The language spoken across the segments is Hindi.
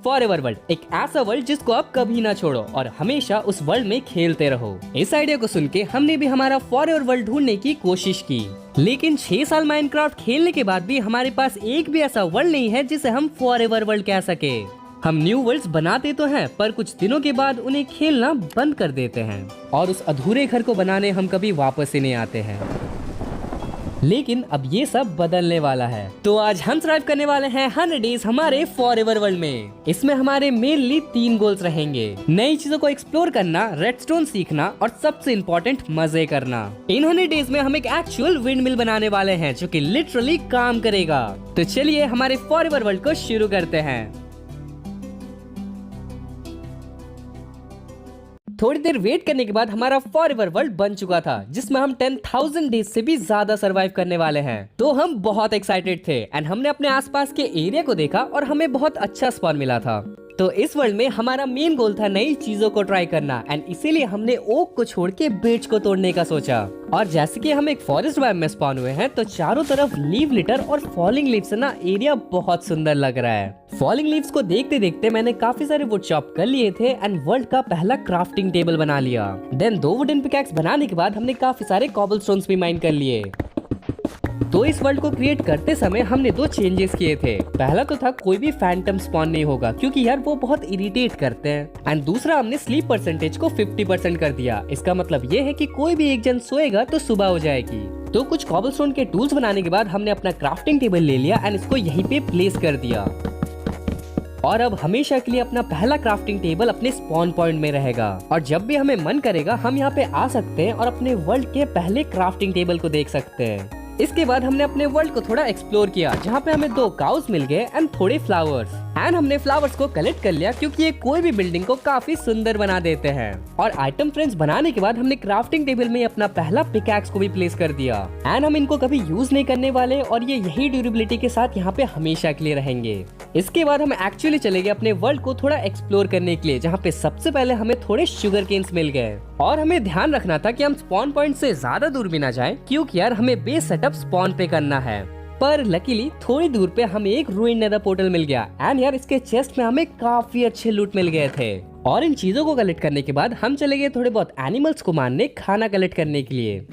फॉरएवर वर्ल्ड, एक ऐसा वर्ल्ड जिसको आप कभी ना छोड़ो और हमेशा उस वर्ल्ड में खेलते रहो। इस आइडिया को सुन के हमने भी हमारा फॉरएवर वर्ल्ड ढूंढने की कोशिश की, लेकिन 6 साल माइनक्राफ्ट खेलने के बाद भी हमारे पास एक भी ऐसा वर्ल्ड नहीं है जिसे हम फॉरएवर वर्ल्ड कह सके। हम न्यू वर्ल्ड्स बनाते तो हैं, पर कुछ दिनों के बाद उन्हें खेलना बंद कर देते हैं और उस अधूरे घर को बनाने हम कभी वापस ही नहीं आते हैं। लेकिन अब ये सब बदलने वाला है, तो आज हम सर्वाइव करने वाले हैं 100 डेज हमारे फॉरएवर वर्ल्ड में। इसमें हमारे मेनली 3 गोल्स रहेंगे: नई चीजों को एक्सप्लोर करना, रेडस्टोन सीखना और सबसे इम्पोर्टेंट मजे करना। इन 100 डेज में हम एक एक्चुअल विंड मिल बनाने वाले हैं जो कि लिटरली काम करेगा। तो चलिए हमारे फॉरएवर वर्ल्ड को शुरू करते हैं। थोड़ी देर वेट करने के बाद हमारा फॉरएवर वर्ल्ड बन चुका था, जिसमें हम 10,000 डेज से भी ज्यादा सरवाइव करने वाले हैं। तो हम बहुत एक्साइटेड थे एंड हमने अपने आसपास के एरिया को देखा और हमें बहुत अच्छा स्पॉन मिला था। तो इस वर्ल्ड में हमारा मेन गोल था नई चीजों को ट्राई करना एंड इसीलिए हमने ओक को छोड़ के बेच को तोड़ने का सोचा। और जैसे कि हम एक फॉरेस्ट बायोम में स्पॉन हुए हैं, तो चारों तरफ लीव लिटर और फॉलिंग लीव्स से ना एरिया बहुत सुंदर लग रहा है। फॉलिंग लीव्स को देखते देखते मैंने काफी सारे वुड चॉप कर लिए थे एंड वर्ल्ड का पहला क्राफ्टिंग टेबल बना लिया। देन 2 वुडन पिकैक्स बनाने के बाद हमने काफी सारे कॉबलस्टोन्स भी माइन कर लिए। तो इस वर्ल्ड को क्रिएट करते समय हमने 2 चेंजेस किए थे। पहला तो था कोई भी फैंटम स्पॉन नहीं होगा, क्योंकि यार वो बहुत इरिटेट करते हैं। एंड दूसरा हमने स्लीप परसेंटेज को 50% कर दिया। इसका मतलब ये है कि कोई भी एक जन सोएगा तो सुबह हो जाएगी। तो कुछ कॉबलस्टोन के टूल्स बनाने के बाद हमने अपना क्राफ्टिंग टेबल ले लिया एंड इसको यहीं पे प्लेस कर दिया। और अब हमेशा के लिए अपना पहला क्राफ्टिंग टेबल अपने स्पॉन पॉइंट में रहेगा और जब भी हमें मन करेगा हम यहाँ पे आ सकते हैं और अपने वर्ल्ड के पहले क्राफ्टिंग टेबल को देख सकते हैं। इसके बाद हमने अपने वर्ल्ड को थोड़ा एक्सप्लोर किया, जहाँ पे हमें 2 काउस मिल गए एंड थोड़े फ्लावर्स। एंड हमने फ्लावर्स को कलेक्ट कर लिया क्योंकि ये कोई भी बिल्डिंग को काफी सुंदर बना देते हैं। और आइटम फ्रेम्स बनाने के बाद हमने क्राफ्टिंग टेबल में अपना पहला पिकैक्स को भी प्लेस कर दिया। एंड हम इनको कभी यूज नहीं करने वाले और ये यही ड्यूरेबिलिटी के साथ यहाँ पे हमेशा के लिए रहेंगे। इसके बाद हम एक्चुअली चले गए अपने वर्ल्ड को थोड़ा एक्सप्लोर करने के लिए, जहाँ पे सबसे पहले हमें थोड़े शुगर केन्स मिल गए। और हमें ध्यान रखना था कि हम स्पॉन पॉइंट से ज्यादा दूर भी ना जाएं, क्योंकि यार हमें बेस सेटअप स्पॉन पे करना है। पर लकीली थोड़ी दूर पे हमें एक रूइन नेदर पोर्टल मिल गया एंड यार इसके चेस्ट में हमें काफी अच्छे लूट मिल गए थे। और इन चीजों को कलेक्ट करने के बाद हम चले गए थोड़े बहुत एनिमल्स को मारने, खाना कलेक्ट करने के लिए।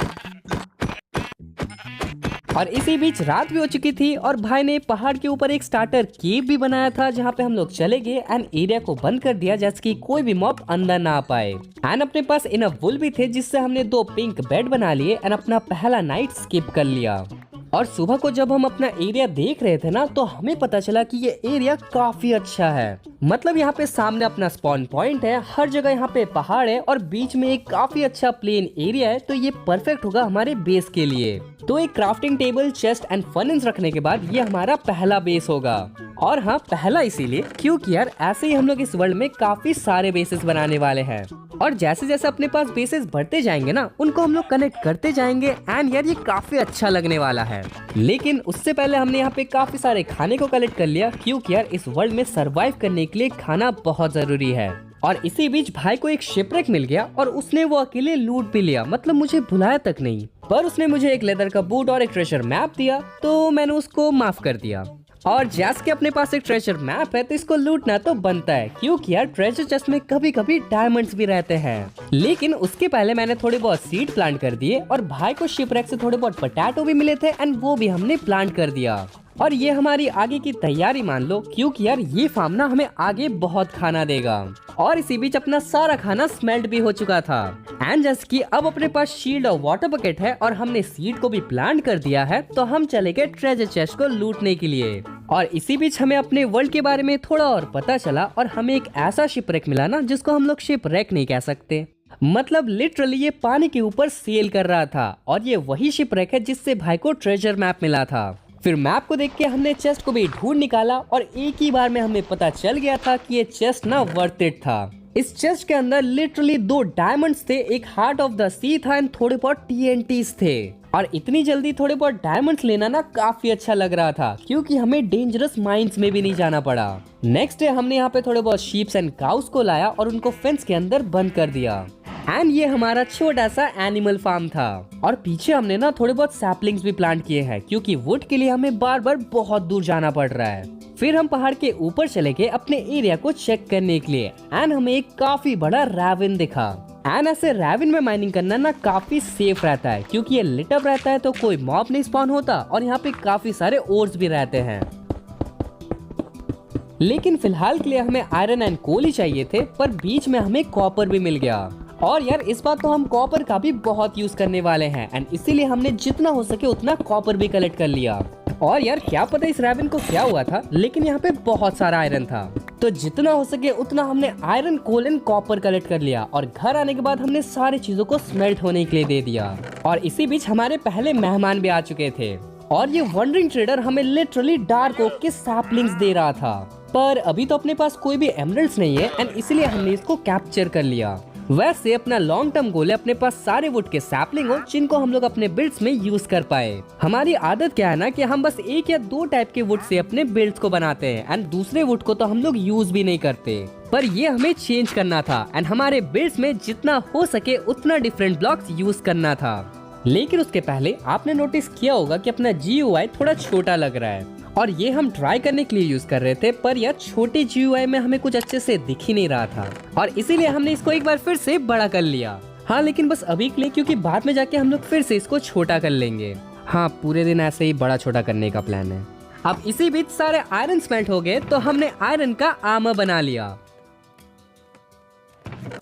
और इसी बीच रात भी हो चुकी थी और भाई ने पहाड़ के ऊपर एक स्टार्टर केव भी बनाया था, जहाँ पे हम लोग चले गए एंड एरिया को बंद कर दिया जैसे कि कोई भी मॉब अंदर ना आ पाए। एंड अपने पास इनफ वुल भी थे, जिससे हमने 2 पिंक बेड बना लिए एंड अपना पहला नाइट स्किप कर लिया। और सुबह को जब हम अपना एरिया देख रहे थे ना, तो हमें पता चला कि ये एरिया काफी अच्छा है। मतलब यहाँ पे सामने अपना स्पॉन पॉइंट है, हर जगह यहाँ पे पहाड़ है और बीच में एक काफी अच्छा प्लेन एरिया है, तो ये परफेक्ट होगा हमारे बेस के लिए। तो एक crafting table, chest and furnace रखने के बाद ये हमारा पहला बेस होगा। और हाँ, पहला इसीलिए क्योंकि यार ऐसे ही हम लोग इस वर्ल्ड में काफी सारे बेसेस बनाने वाले हैं और जैसे जैसे अपने पास बेसेस बढ़ते जाएंगे ना, उनको हम लोग कनेक्ट करते जाएंगे एंड यार ये काफी अच्छा लगने वाला है। लेकिन उससे पहले हमने यहाँ पे काफी सारे खाने को कलेक्ट कर लिया, क्योंकि यार इस वर्ल्ड में सरवाइव करने के लिए खाना बहुत जरूरी है। और इसी बीच भाई को एक शिपरेक मिल गया और उसने वो अकेले लूट भी लिया, मतलब मुझे भुलाया तक नहीं। पर उसने मुझे एक लेदर का बूट और एक ट्रेजर मैप दिया, तो मैंने उसको माफ कर दिया। और जैसे कि अपने पास एक ट्रेजर मैप है, तो इसको लूटना तो बनता है, क्योंकि यार ट्रेजर चेस्ट में कभी कभी डायमंड्स भी रहते हैं। लेकिन उसके पहले मैंने थोड़े बहुत सीड प्लांट कर दिए और भाई को शिपरेक से थोड़े बहुत पोटैटो भी मिले थे एंड वो भी हमने प्लांट कर दिया। और ये हमारी आगे की तैयारी मान लो, क्योंकि यार ये फार्म ना हमें आगे बहुत खाना देगा। और इसी बीच अपना सारा खाना स्मेल्ट भी हो चुका था एंड जैसे कि अब अपने पास शील्ड और वाटर बकेट है और हमने सीड को भी प्लांट कर दिया है, तो हम चले गए ट्रेजर चेस्ट को लूटने के लिए। और इसी बीच हमें अपने वर्ल्ड के बारे में थोड़ा और पता चला और हमें एक ऐसा शिपरेक मिला ना, जिसको हम लोग शिपरेक नहीं कह सकते, मतलब लिटरली ये पानी के ऊपर सेल कर रहा था। और ये वही शिपरेक है जिससे भाई को ट्रेजर मैप मिला था। फिर मैप को देख के हमने चेस्ट को भी ढूंढ निकाला और एक ही बार में हमें पता चल गया था कि ये चेस्ट ना वर्थ इट था। इस चेस्ट के अंदर लिटरली 2 डायमंड्स थे, एक हार्ट ऑफ द सी था एंड थोड़े बहुत TNTs थे। और इतनी जल्दी थोड़े बहुत डायमंड्स लेना ना काफी अच्छा लग रहा था, क्योंकि हमें डेंजरस माइंस में भी नहीं जाना पड़ा। नेक्स्ट डे हमने यहाँ पे थोड़े बहुत शीप्स एंड काउस को लाया और उनको फेंस के अंदर बंद कर दिया। एंड ये हमारा छोटा सा एनिमल फार्म था। और पीछे हमने ना थोड़े बहुत सैपलिंग्स भी प्लांट किए हैं, क्योंकि वुड के लिए हमें बार बार बहुत दूर जाना पड़ रहा है। फिर हम पहाड़ के ऊपर चले गए अपने एरिया को चेक करने के लिए एंड हमें एक काफी बड़ा रैविन दिखा। एंड ऐसे रैविन में माइनिंग करना ना काफी सेफ रहता है क्योंकि ये लिट अप रहता है तो कोई मॉब नहीं स्पॉन होता और यहाँ पे काफी सारे ओर्स भी रहते हैं। लेकिन फिलहाल के लिए हमें आयरन एंड कोल ही चाहिए थे, पर बीच में हमें कॉपर भी मिल गया। और यार इस बार तो हम कॉपर का भी बहुत यूज करने वाले हैं एंड इसीलिए हमने जितना हो सके उतना कॉपर भी कलेक्ट कर लिया। और यार क्या पता इस रैविन को क्या हुआ था, लेकिन यहाँ पे बहुत सारा आयरन था तो जितना हो सके उतना हमने iron coal and copper collect कर लिया और घर आने के बाद हमने सारी चीजों को स्मेल्ट होने के लिए दे दिया। और इसी बीच हमारे पहले मेहमान भी आ चुके थे और ये वंडरिंग ट्रेडर हमें लिटरली डार्क ओक के सैपलिंग्स दे रहा था, पर अभी तो अपने पास कोई भी एमरल्ड्स नहीं है एंड इसलिए हमने इसको कैप्चर कर लिया। वैसे अपना लॉन्ग टर्म गोल है अपने पास सारे वुड के सैपलिंग हो जिनको हम लोग अपने बिल्ड्स में यूज कर पाए। हमारी आदत क्या है ना कि हम बस एक या दो टाइप के वुड से अपने बिल्ड्स को बनाते हैं एंड दूसरे वुड को तो हम लोग यूज भी नहीं करते, पर ये हमें चेंज करना था एंड हमारे बिल्ड्स में जितना हो सके उतना डिफरेंट ब्लॉक्स यूज करना था। लेकिन उसके पहले आपने नोटिस किया होगा कि अपना GUI थोड़ा छोटा लग रहा है और ये हम ट्राई करने के लिए यूज कर रहे थे, पर यार छोटे GUI में हमें कुछ अच्छे से दिख ही नहीं रहा था और इसीलिए हमने इसको एक बार फिर से बड़ा कर लिया। हाँ लेकिन बस अभी के लिए, क्योंकि बाद में जाके हम लोग फिर से इसको छोटा कर लेंगे। हाँ पूरे दिन ऐसे ही बड़ा छोटा करने का प्लान है। अब इसी बीच सारे आयरन स्मेल्ट हो गए तो हमने आयरन का आर्मर बना लिया,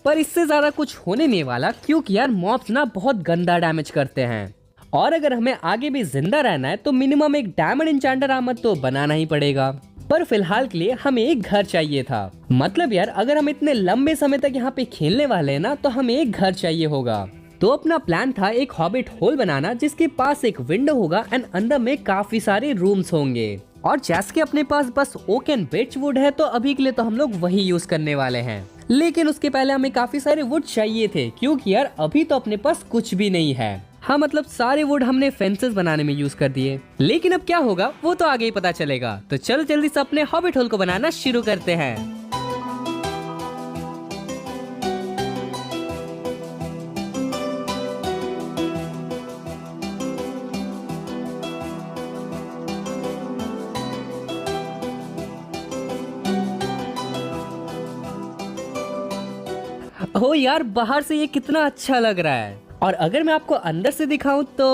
पर इससे ज्यादा कुछ होने नहीं वाला क्योंकि यार मॉब्स ना बहुत गंदा डैमेज करते हैं और अगर हमें आगे भी जिंदा रहना है तो मिनिमम एक डायमंड इंचेंटर आर्मर तो बनाना ही पड़ेगा। पर फिलहाल के लिए हमें एक घर चाहिए था, मतलब यार अगर हम इतने लंबे समय तक यहाँ पे खेलने वाले हैं ना तो हमें एक घर चाहिए होगा। तो अपना प्लान था एक हॉबिट होल बनाना जिसके पास एक विंडो होगा एंड अंदर में काफी सारे रूम्स होंगे। और जैसे कि अपने पास बस ओक एंड बिर्च वुड है तो अभी के लिए तो हम लोग वही यूज करने वाले हैं, लेकिन उसके पहले हमें काफी सारे वुड चाहिए थे क्योंकि यार अभी तो अपने पास कुछ भी नहीं है। हाँ मतलब सारे वुड हमने फेंसेस बनाने में यूज कर दिए, लेकिन अब क्या होगा वो तो आगे ही पता चलेगा। तो चलो जल्दी से अपने हॉबिट होल को बनाना शुरू करते हैं। ओ यार बाहर से ये कितना अच्छा लग रहा है, और अगर मैं आपको अंदर से दिखाऊं तो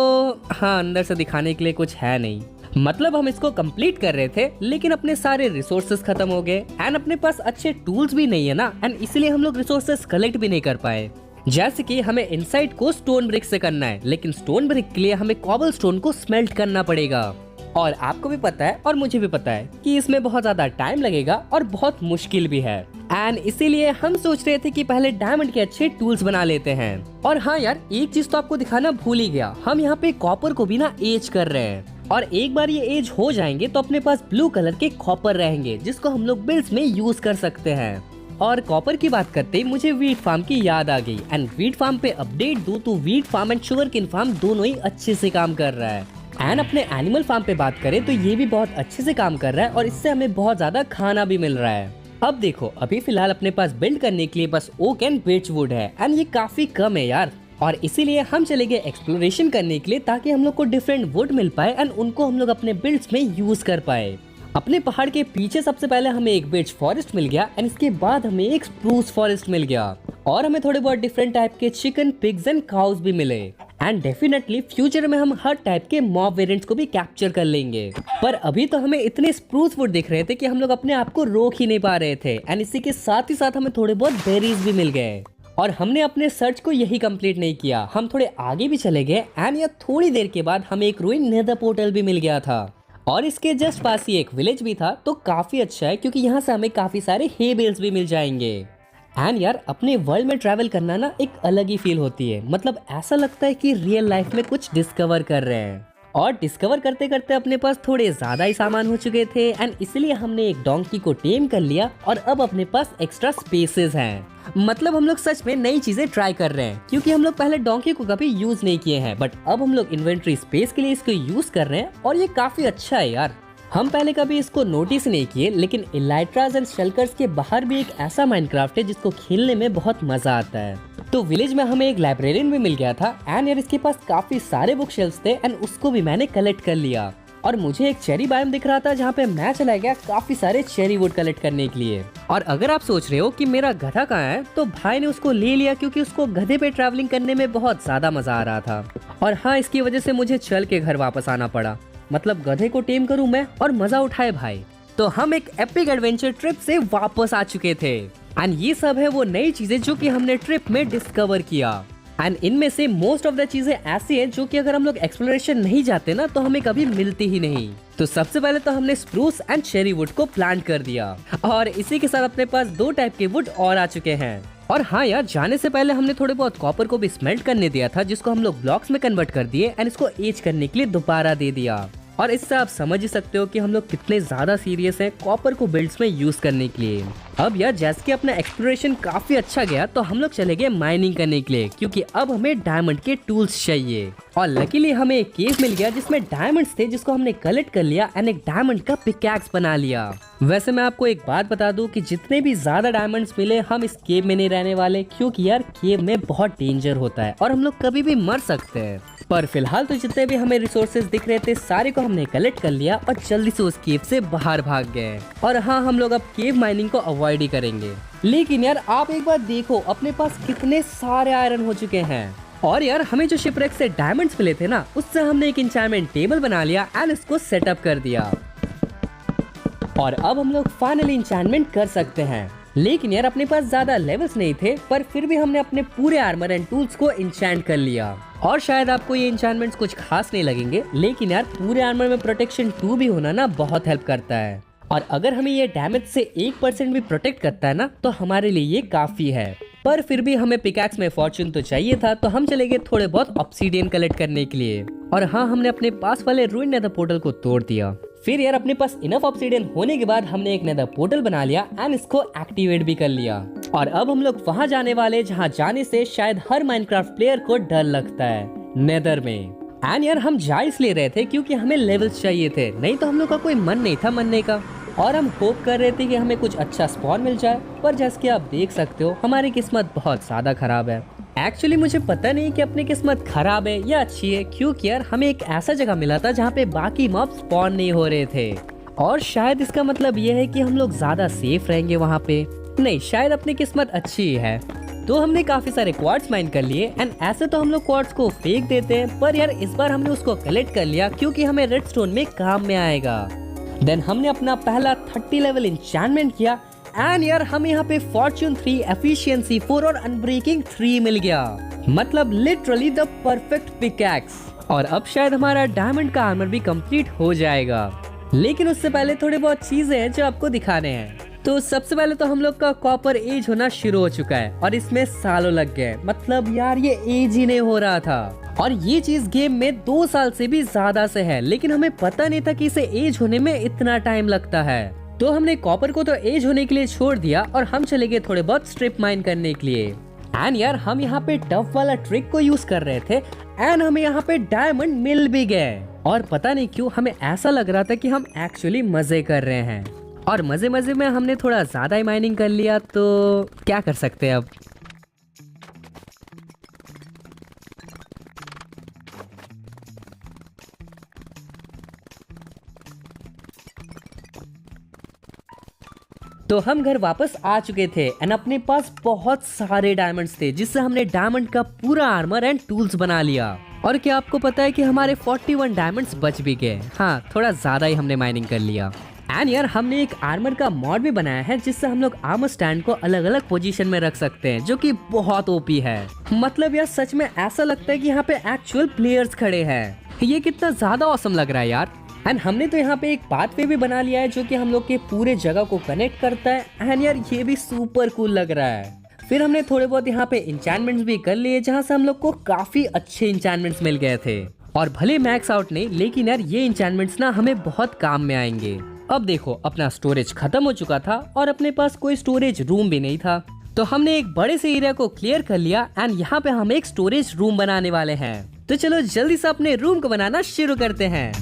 हाँ अंदर से दिखाने के लिए कुछ है नहीं। मतलब हम इसको कंप्लीट कर रहे थे लेकिन अपने सारे रिसोर्सेस खत्म हो गए एंड अपने पास अच्छे टूल्स भी नहीं है ना, एंड इसलिए हम लोग रिसोर्सेस कलेक्ट भी नहीं कर पाए। जैसे कि हमें इनसाइड को स्टोन ब्रिक से करना है, लेकिन स्टोन ब्रिक के लिए हमें कॉबल स्टोन को स्मेल्ट करना पड़ेगा और आपको भी पता है और मुझे भी पता है कि इसमें बहुत ज्यादा टाइम लगेगा और बहुत मुश्किल भी है, एंड इसीलिए हम सोच रहे थे कि पहले डायमंड के अच्छे टूल्स बना लेते हैं। और हाँ यार एक चीज तो आपको दिखाना भूल ही गया, हम यहाँ पे कॉपर को भी ना एज कर रहे हैं और एक बार ये एज हो जाएंगे तो अपने पास ब्लू कलर के कॉपर रहेंगे जिसको हम लोग बिल्ड्स में यूज कर सकते हैं। और कॉपर की बात करते ही मुझे वीट फार्म की याद आ गई, एंड वीट फार्म पे अपडेट दूं तो wheat farm and sugarcane farm दोनों ही अच्छे से काम कर रहा है। एंड अपने एनिमल फार्म पे बात करें तो ये भी बहुत अच्छे से काम कर रहा है और इससे हमें बहुत ज्यादा खाना भी मिल रहा है। अब देखो अभी फिलहाल अपने पास बिल्ड करने के लिए बस ओक एंड बिर्च वुड है एंड ये काफी कम है यार, और इसीलिए हम चले गए एक्सप्लोरेशन करने के लिए ताकि हम लोग को डिफरेंट वुड मिल पाए एंड उनको हम लोग अपने बिल्ड्स में यूज कर पाए। अपने पहाड़ के पीछे सबसे पहले हमें एक बिर्च फॉरेस्ट मिल गया एंड इसके बाद हमें एक स्प्रूस फॉरेस्ट मिल गया और हमें थोड़े बहुत डिफरेंट टाइप के चिकन, पिग्स एंड काउस भी मिले। एंड डेफिनेटली फ्यूचर में हम हर टाइप के मॉब वेरिएंट्स को भी कैप्चर कर लेंगे, पर अभी तो हमें इतने स्प्रूस वुड दिख रहे थे कि हम लोग अपने आप को रोक ही नहीं पा रहे थे, एंड इसी के साथ ही साथ हमें थोड़े बहुत बेरीज भी मिल गए। और हमने अपने सर्च को यही कंप्लीट नहीं किया, हम थोड़े आगे भी चले गए एंड यह थोड़ी देर के बाद हमें एक रूइन नेदर पोर्टल भी मिल गया था और इसके जस्ट पास ही एक विलेज भी था, तो काफी अच्छा है क्योंकि यहाँ से हमें काफी सारे हे बेल्स भी मिल जाएंगे। एंड यार अपने वर्ल्ड में ट्रैवल करना ना एक अलग ही फील होती है, मतलब ऐसा लगता है कि रियल लाइफ में कुछ डिस्कवर कर रहे हैं। और डिस्कवर करते करते अपने पास थोड़े ज्यादा ही सामान हो चुके थे एंड इसलिए हमने एक डोंकी को टेम कर लिया और अब अपने पास एक्स्ट्रा स्पेसेस हैं। मतलब हम लोग सच में नई चीजें ट्राई कर रहे हैं क्योंकि हम लोग पहले डोंकी को कभी यूज नहीं किए हैं, बट अब हम लोग इन्वेंट्री स्पेस के लिए इसको यूज कर रहे हैं और ये काफी अच्छा है यार। हम पहले कभी इसको नोटिस नहीं किए, लेकिन इलाइट्रास एंड शल्कर्स के बाहर भी एक ऐसा माइनक्राफ्ट है जिसको खेलने में बहुत मजा आता है। तो विलेज में हमें एक लाइब्रेरियन भी मिल गया था एंड यार इसके पास काफी सारे बुक शेल्फ्स थे एंड उसको भी मैंने कलेक्ट कर लिया। और मुझे एक चेरी बायोम दिख रहा था जहाँ पे मैं चला गया काफी सारे चेरी वुड कलेक्ट करने के लिए। और अगर आप सोच रहे हो कि मेरा गधा कहाँ है, तो भाई ने उसको ले लिया क्योंकि उसको गधे पे ट्रैवलिंग करने में बहुत ज्यादा मजा आ रहा था। और हाँ, इसकी वजह से मुझे चल के घर वापस आना पड़ा, मतलब गधे को टेम करूँ मैं और मजा उठाए भाई। तो हम एक एपिक एडवेंचर ट्रिप से वापस आ चुके थे एंड ये सब है वो नई चीजें जो कि हमने ट्रिप में डिस्कवर किया। एंड इनमें से मोस्ट ऑफ द चीजें ऐसी हैं जो कि अगर हम लोग एक्सप्लोरेशन नहीं जाते ना तो हमें कभी मिलती ही नहीं। तो सबसे पहले तो हमने स्प्रूस एंड चेरी वुड को प्लांट कर दिया और इसी के साथ अपने पास 2 टाइप के वुड और आ चुके हैं। और हाँ यार, जाने से पहले हमने थोड़े बहुत कॉपर को भी स्मेल्ट करने दिया था, जिसको हम लोग ब्लॉक्स में कन्वर्ट कर दिए एंड इसको एज करने के लिए दोबारा दे दिया। और इससे आप समझ ही सकते हो कि हम लोग कितने ज्यादा सीरियस हैं कॉपर को बिल्ड्स में यूज करने के लिए। अब यार, जैसे कि अपना एक्सप्लोरेशन काफी अच्छा गया तो हम लोग चले गए माइनिंग करने के लिए, क्योंकि अब हमें डायमंड के टूल्स चाहिए। और लकीली हमें एक केव मिल गया जिसमें डायमंड्स थे, जिसको हमने कलेक्ट कर लिया एंड एक डायमंड का पिकैक्स बना लिया। वैसे मैं आपको एक बात बता दूं कि जितने भी ज्यादा डायमंड्स मिले हम इस केव में नहीं रहने वाले, क्योंकि यार केव में बहुत डेंजर होता है और हम लोग कभी भी मर सकते हैं। पर फिलहाल तो जितने भी हमें रिसोर्सेज दिख रहे थे सारे को हमने कलेक्ट कर लिया और जल्दी से उस केव से बाहर भाग गए। और हाँ, हम लोग अब केव माइनिंग को अवॉइड ही करेंगे। लेकिन यार आप एक बार देखो, अपने पास कितने सारे आयरन हो चुके हैं। और यार हमें जो शिपरेक से डायमंड्स मिले थे ना, उससे हमने एक इंचार्टमेंट टेबल बना लिया एंड इसको सेटअप कर दिया। और अब हम लोग फाइनली इंचार्टमेंट कर सकते हैं। लेकिन यार अपने पास ज्यादा लेवल्स नहीं थे, पर फिर भी हमने अपने पूरे आर्मर एंड टूल्स को इंचैंट कर लिया। और शायद आपको ये इंचैंटमेंट्स कुछ खास नहीं लगेंगे, लेकिन यार पूरे आर्मर में प्रोटेक्शन 2 भी होना ना बहुत हेल्प करता है। और अगर हमें ये डैमेज से 1% भी प्रोटेक्ट करता है ना, तो हमारे लिए ये काफी है। पर फिर भी हमें पिकैक्स में फॉर्चून तो चाहिए था, तो हम चले गए थोड़े बहुत ऑब्सीडियन कलेक्ट करने के लिए। और हाँ, हमने अपने पास वाले रूइन नेदर पोर्टल को तोड़ दिया। फिर यार अपने पास इनफ ऑब्सीडियन होने के बाद हमने एक नेदर पोर्टल बना लिया एंड इसको एक्टिवेट भी कर लिया। और अब हम लोग वहाँ जाने वाले जहाँ जाने से शायद हर माइनक्राफ्ट प्लेयर को डर लगता है, नेदर में। एंड यार हम जा इसलिए रहे थे क्योंकि हमें लेवल्स चाहिए थे, नहीं तो हम लोग का कोई मन नहीं था मरने का। और हम होप कर रहे थे कि हमें कुछ अच्छा स्पॉन मिल जाए, पर जैसे कि आप देख सकते हो हमारी किस्मत बहुत ज्यादा खराब है। एक्चुअली मुझे पता नहीं कि अपनी किस्मत खराब है या अच्छी है, क्योंकि यार हमें एक ऐसा जगह मिला था जहाँ पे बाकी मॉब स्पॉन नहीं हो रहे थे। और शायद इसका मतलब ये है कि हम लोग ज्यादा सेफ रहेंगे वहाँ पे। नहीं, शायद अपनी किस्मत अच्छी है। तो हमने काफी सारे क्वार्ट्स माइन कर लिए एंड ऐसे तो हम लोग क्वार्ट्स को फेंक देते हैं, पर यार इस बार हमने उसको कलेक्ट कर लिया क्योंकि हमें रेडस्टोन में काम में आएगा। देन हमने अपना पहला 30 लेवल इंचैंटमेंट किया एंड यार हमें यहाँ पे फॉर्चून 3, एफिशिएंसी 4 और अनब्रेकिंग 3 मिल गया, मतलब लिटरली द परफेक्ट पिकैक्स। और अब शायद हमारा डायमंड का आर्मर भी कंप्लीट हो जाएगा। लेकिन उससे पहले थोड़ी बहुत चीजें हैं जो आपको दिखाने हैं। तो सबसे पहले तो हम लोग का कॉपर एज होना शुरू हो चुका है और इसमें सालों लग गए, मतलब यार ये एज ही नहीं हो रहा था। और ये चीज गेम में 2 साल से भी ज्यादा से है, लेकिन हमें पता नहीं था कि इसे एज होने में इतना टाइम लगता है। तो हमने कॉपर को तो एज होने के लिए छोड़ दिया और हम चले गए थोड़े बहुत स्ट्रिप माइन करने के लिए। एंड यार हम यहाँ पे टफ वाला ट्रिक को यूज कर रहे थे एंड हमें यहाँ पे डायमंड मिल भी गए। और पता नहीं क्यों हमें ऐसा लग रहा था कि हम एक्चुअली मजे कर रहे हैं। और मजे मजे में हमने थोड़ा ज्यादा ही माइनिंग कर लिया, तो क्या कर सकते हैं अब। तो हम घर वापस आ चुके थे एंड अपने पास बहुत सारे डायमंड्स थे, जिससे हमने डायमंड का पूरा आर्मर एंड टूल्स बना लिया। और क्या आपको पता है कि हमारे 41 डायमंड्स बच भी गए। हाँ, थोड़ा ज्यादा ही हमने माइनिंग कर लिया। एंड यार हमने एक आर्मर का मॉड भी बनाया है, जिससे हम लोग आर्मर स्टैंड को अलग अलग पोजीशन में रख सकते हैं, जो कि बहुत ओपी है। मतलब यार सच में ऐसा लगता है कि यहाँ पे एक्चुअल प्लेयर्स खड़े हैं। ये कितना ज्यादा ऑसम लग रहा है यार। एंड हमने तो यहाँ पे एक पाथवे भी बना लिया है जो कि हम लोग के पूरे जगह को कनेक्ट करता है। एंड यार ये भी सुपर कूल लग रहा है। फिर हमने थोड़े बहुत यहाँ पे इंचैंटमेंट्स भी कर लिए, जहाँ से हम लोग को काफी अच्छे इंचैंटमेंट्स मिल गए थे। और भले मैक्स आउट नहीं, लेकिन यार ये इंचैंटमेंट्स ना हमें बहुत काम में आएंगे। अब देखो, अपना स्टोरेज खत्म हो चुका था और अपने पास कोई स्टोरेज रूम भी नहीं था, तो हमने एक बड़े से एरिया को क्लियर कर लिया एंड यहाँ पे हम एक स्टोरेज रूम बनाने वाले हैं। तो चलो जल्दी से अपने रूम को बनाना शुरू करते हैं।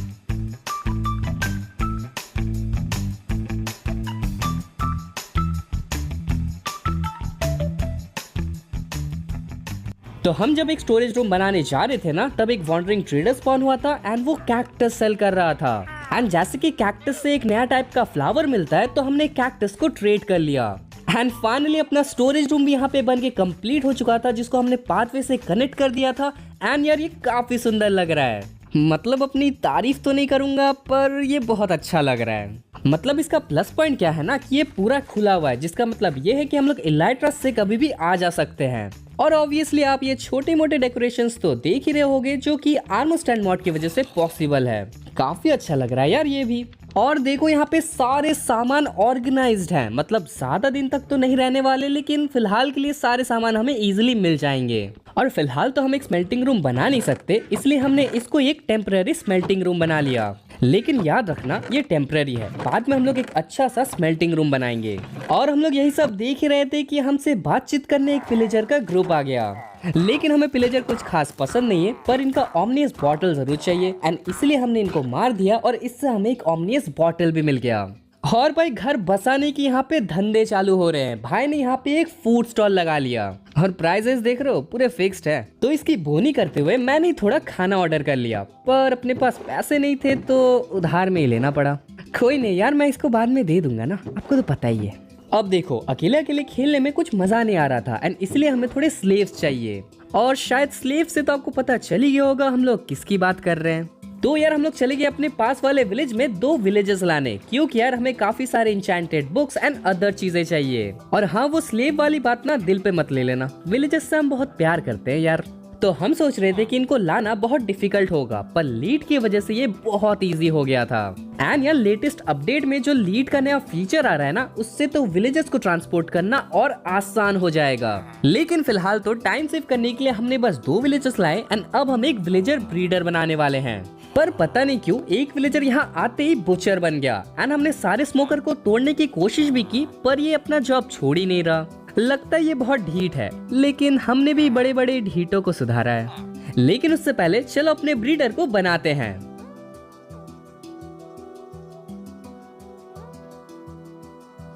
तो हम जब एक स्टोरेज रूम बनाने जा रहे थे ना, तब एक वॉन्डरिंग ट्रेडर स्पॉन हुआ था एंड वो कैक्टस सेल कर रहा था। एंड जैसे कि कैक्टस से एक नया टाइप का फ्लावर मिलता है, तो हमने कैक्टस को ट्रेड कर लिया। एंड फाइनली अपना स्टोरेज रूम भी यहाँ पे बन के कंप्लीट हो चुका था, जिसको हमने पाथवे से कनेक्ट कर दिया था। एंड यार ये काफी सुंदर लग रहा है। मतलब अपनी तारीफ तो नहीं करूंगा, पर ये बहुत अच्छा लग रहा है। मतलब इसका प्लस पॉइंट क्या है ना कि ये पूरा खुला हुआ है, जिसका मतलब ये है कि हम लोग इलाइट्रस से कभी भी आ जा सकते हैं। और ऑब्वियसली आप ये छोटे मोटे डेकोरेशंस तो देख ही रहे होगे, जो कि आर्मर स्टैंड मॉड की वजह से पॉसिबल है। काफी अच्छा लग रहा है यार ये भी। और देखो यहाँ पे सारे सामान ऑर्गेनाइज्ड हैं, मतलब ज्यादा दिन तक तो नहीं रहने वाले, लेकिन फिलहाल के लिए सारे सामान हमें इजीली मिल जाएंगे। और फिलहाल तो हम एक स्मेल्टिंग रूम बना नहीं सकते, इसलिए हमने इसको एक टेम्पररी स्मेल्टिंग रूम बना लिया। लेकिन याद रखना ये टेम्पररी है, बाद में हम लोग एक अच्छा सा स्मेल्टिंग रूम बनाएंगे। और हम लोग यही सब देख ही रहे थे कि हमसे बातचीत करने एक विलेजर का ग्रुप आ गया। लेकिन हमें विलेजर कुछ खास पसंद नहीं है, पर इनका ओमनियस बॉटल जरूर चाहिए एंड इसलिए हमने इनको मार दिया और इससे हमें एक ओमनियस बॉटल भी मिल गया। और भाई घर बसाने की यहाँ पे धंधे चालू हो रहे हैं। भाई ने यहाँ पे एक फूड स्टॉल लगा लिया और प्राइसेस देख रहे हो पूरे फिक्स्ड है। तो इसकी बोनी करते हुए मैंने थोड़ा खाना ऑर्डर कर लिया, पर अपने पास पैसे नहीं थे तो उधार में ही लेना पड़ा। कोई नहीं यार, मैं इसको बाद में दे दूंगा ना, आपको तो पता ही है। अब देखो अकेले अकेले खेलने में कुछ मजा नहीं आ रहा था एंड इसलिए हमें थोड़े स्लेव्स चाहिए। और शायद स्लेव से तो आपको पता चल ही गया होगा हम लोग किसकी बात कर रहे हैं। तो यार हम लोग चले गए अपने पास वाले विलेज में 2 विलेजेस लाने, क्योंकि यार हमें काफी सारे इंचेंटेड बुक्स एंड अदर चीजें चाहिए। और हाँ, वो स्लेव वाली बात ना दिल पे मत ले लेना, विलेजेस से हम बहुत प्यार करते हैं यार। तो हम सोच रहे थे कि इनको लाना बहुत डिफिकल्ट होगा, पर लीड की वजह से ये बहुत इजी हो गया था। एंड यार लेटेस्ट अपडेट में जो लीड का नया फीचर आ रहा है ना, उससे तो विलेजेस को ट्रांसपोर्ट करना और आसान हो जाएगा। लेकिन फिलहाल तो टाइम सेव करने के लिए हमने बस 2 विलेजर्स लाए एंड अब हम एक विलेजर ब्रीडर बनाने वाले हैं। पर पता नहीं क्यों एक विलेजर यहाँ आते ही बुचर बन गया एंड हमने सारे स्मोकर को तोड़ने की कोशिश भी की, पर ये अपना जॉब छोड़ ही नहीं रहा। लगता है ये बहुत ढीठ है, लेकिन हमने भी बड़े बड़े ढीठों को सुधारा है। लेकिन उससे पहले चलो अपने ब्रीडर को बनाते हैं।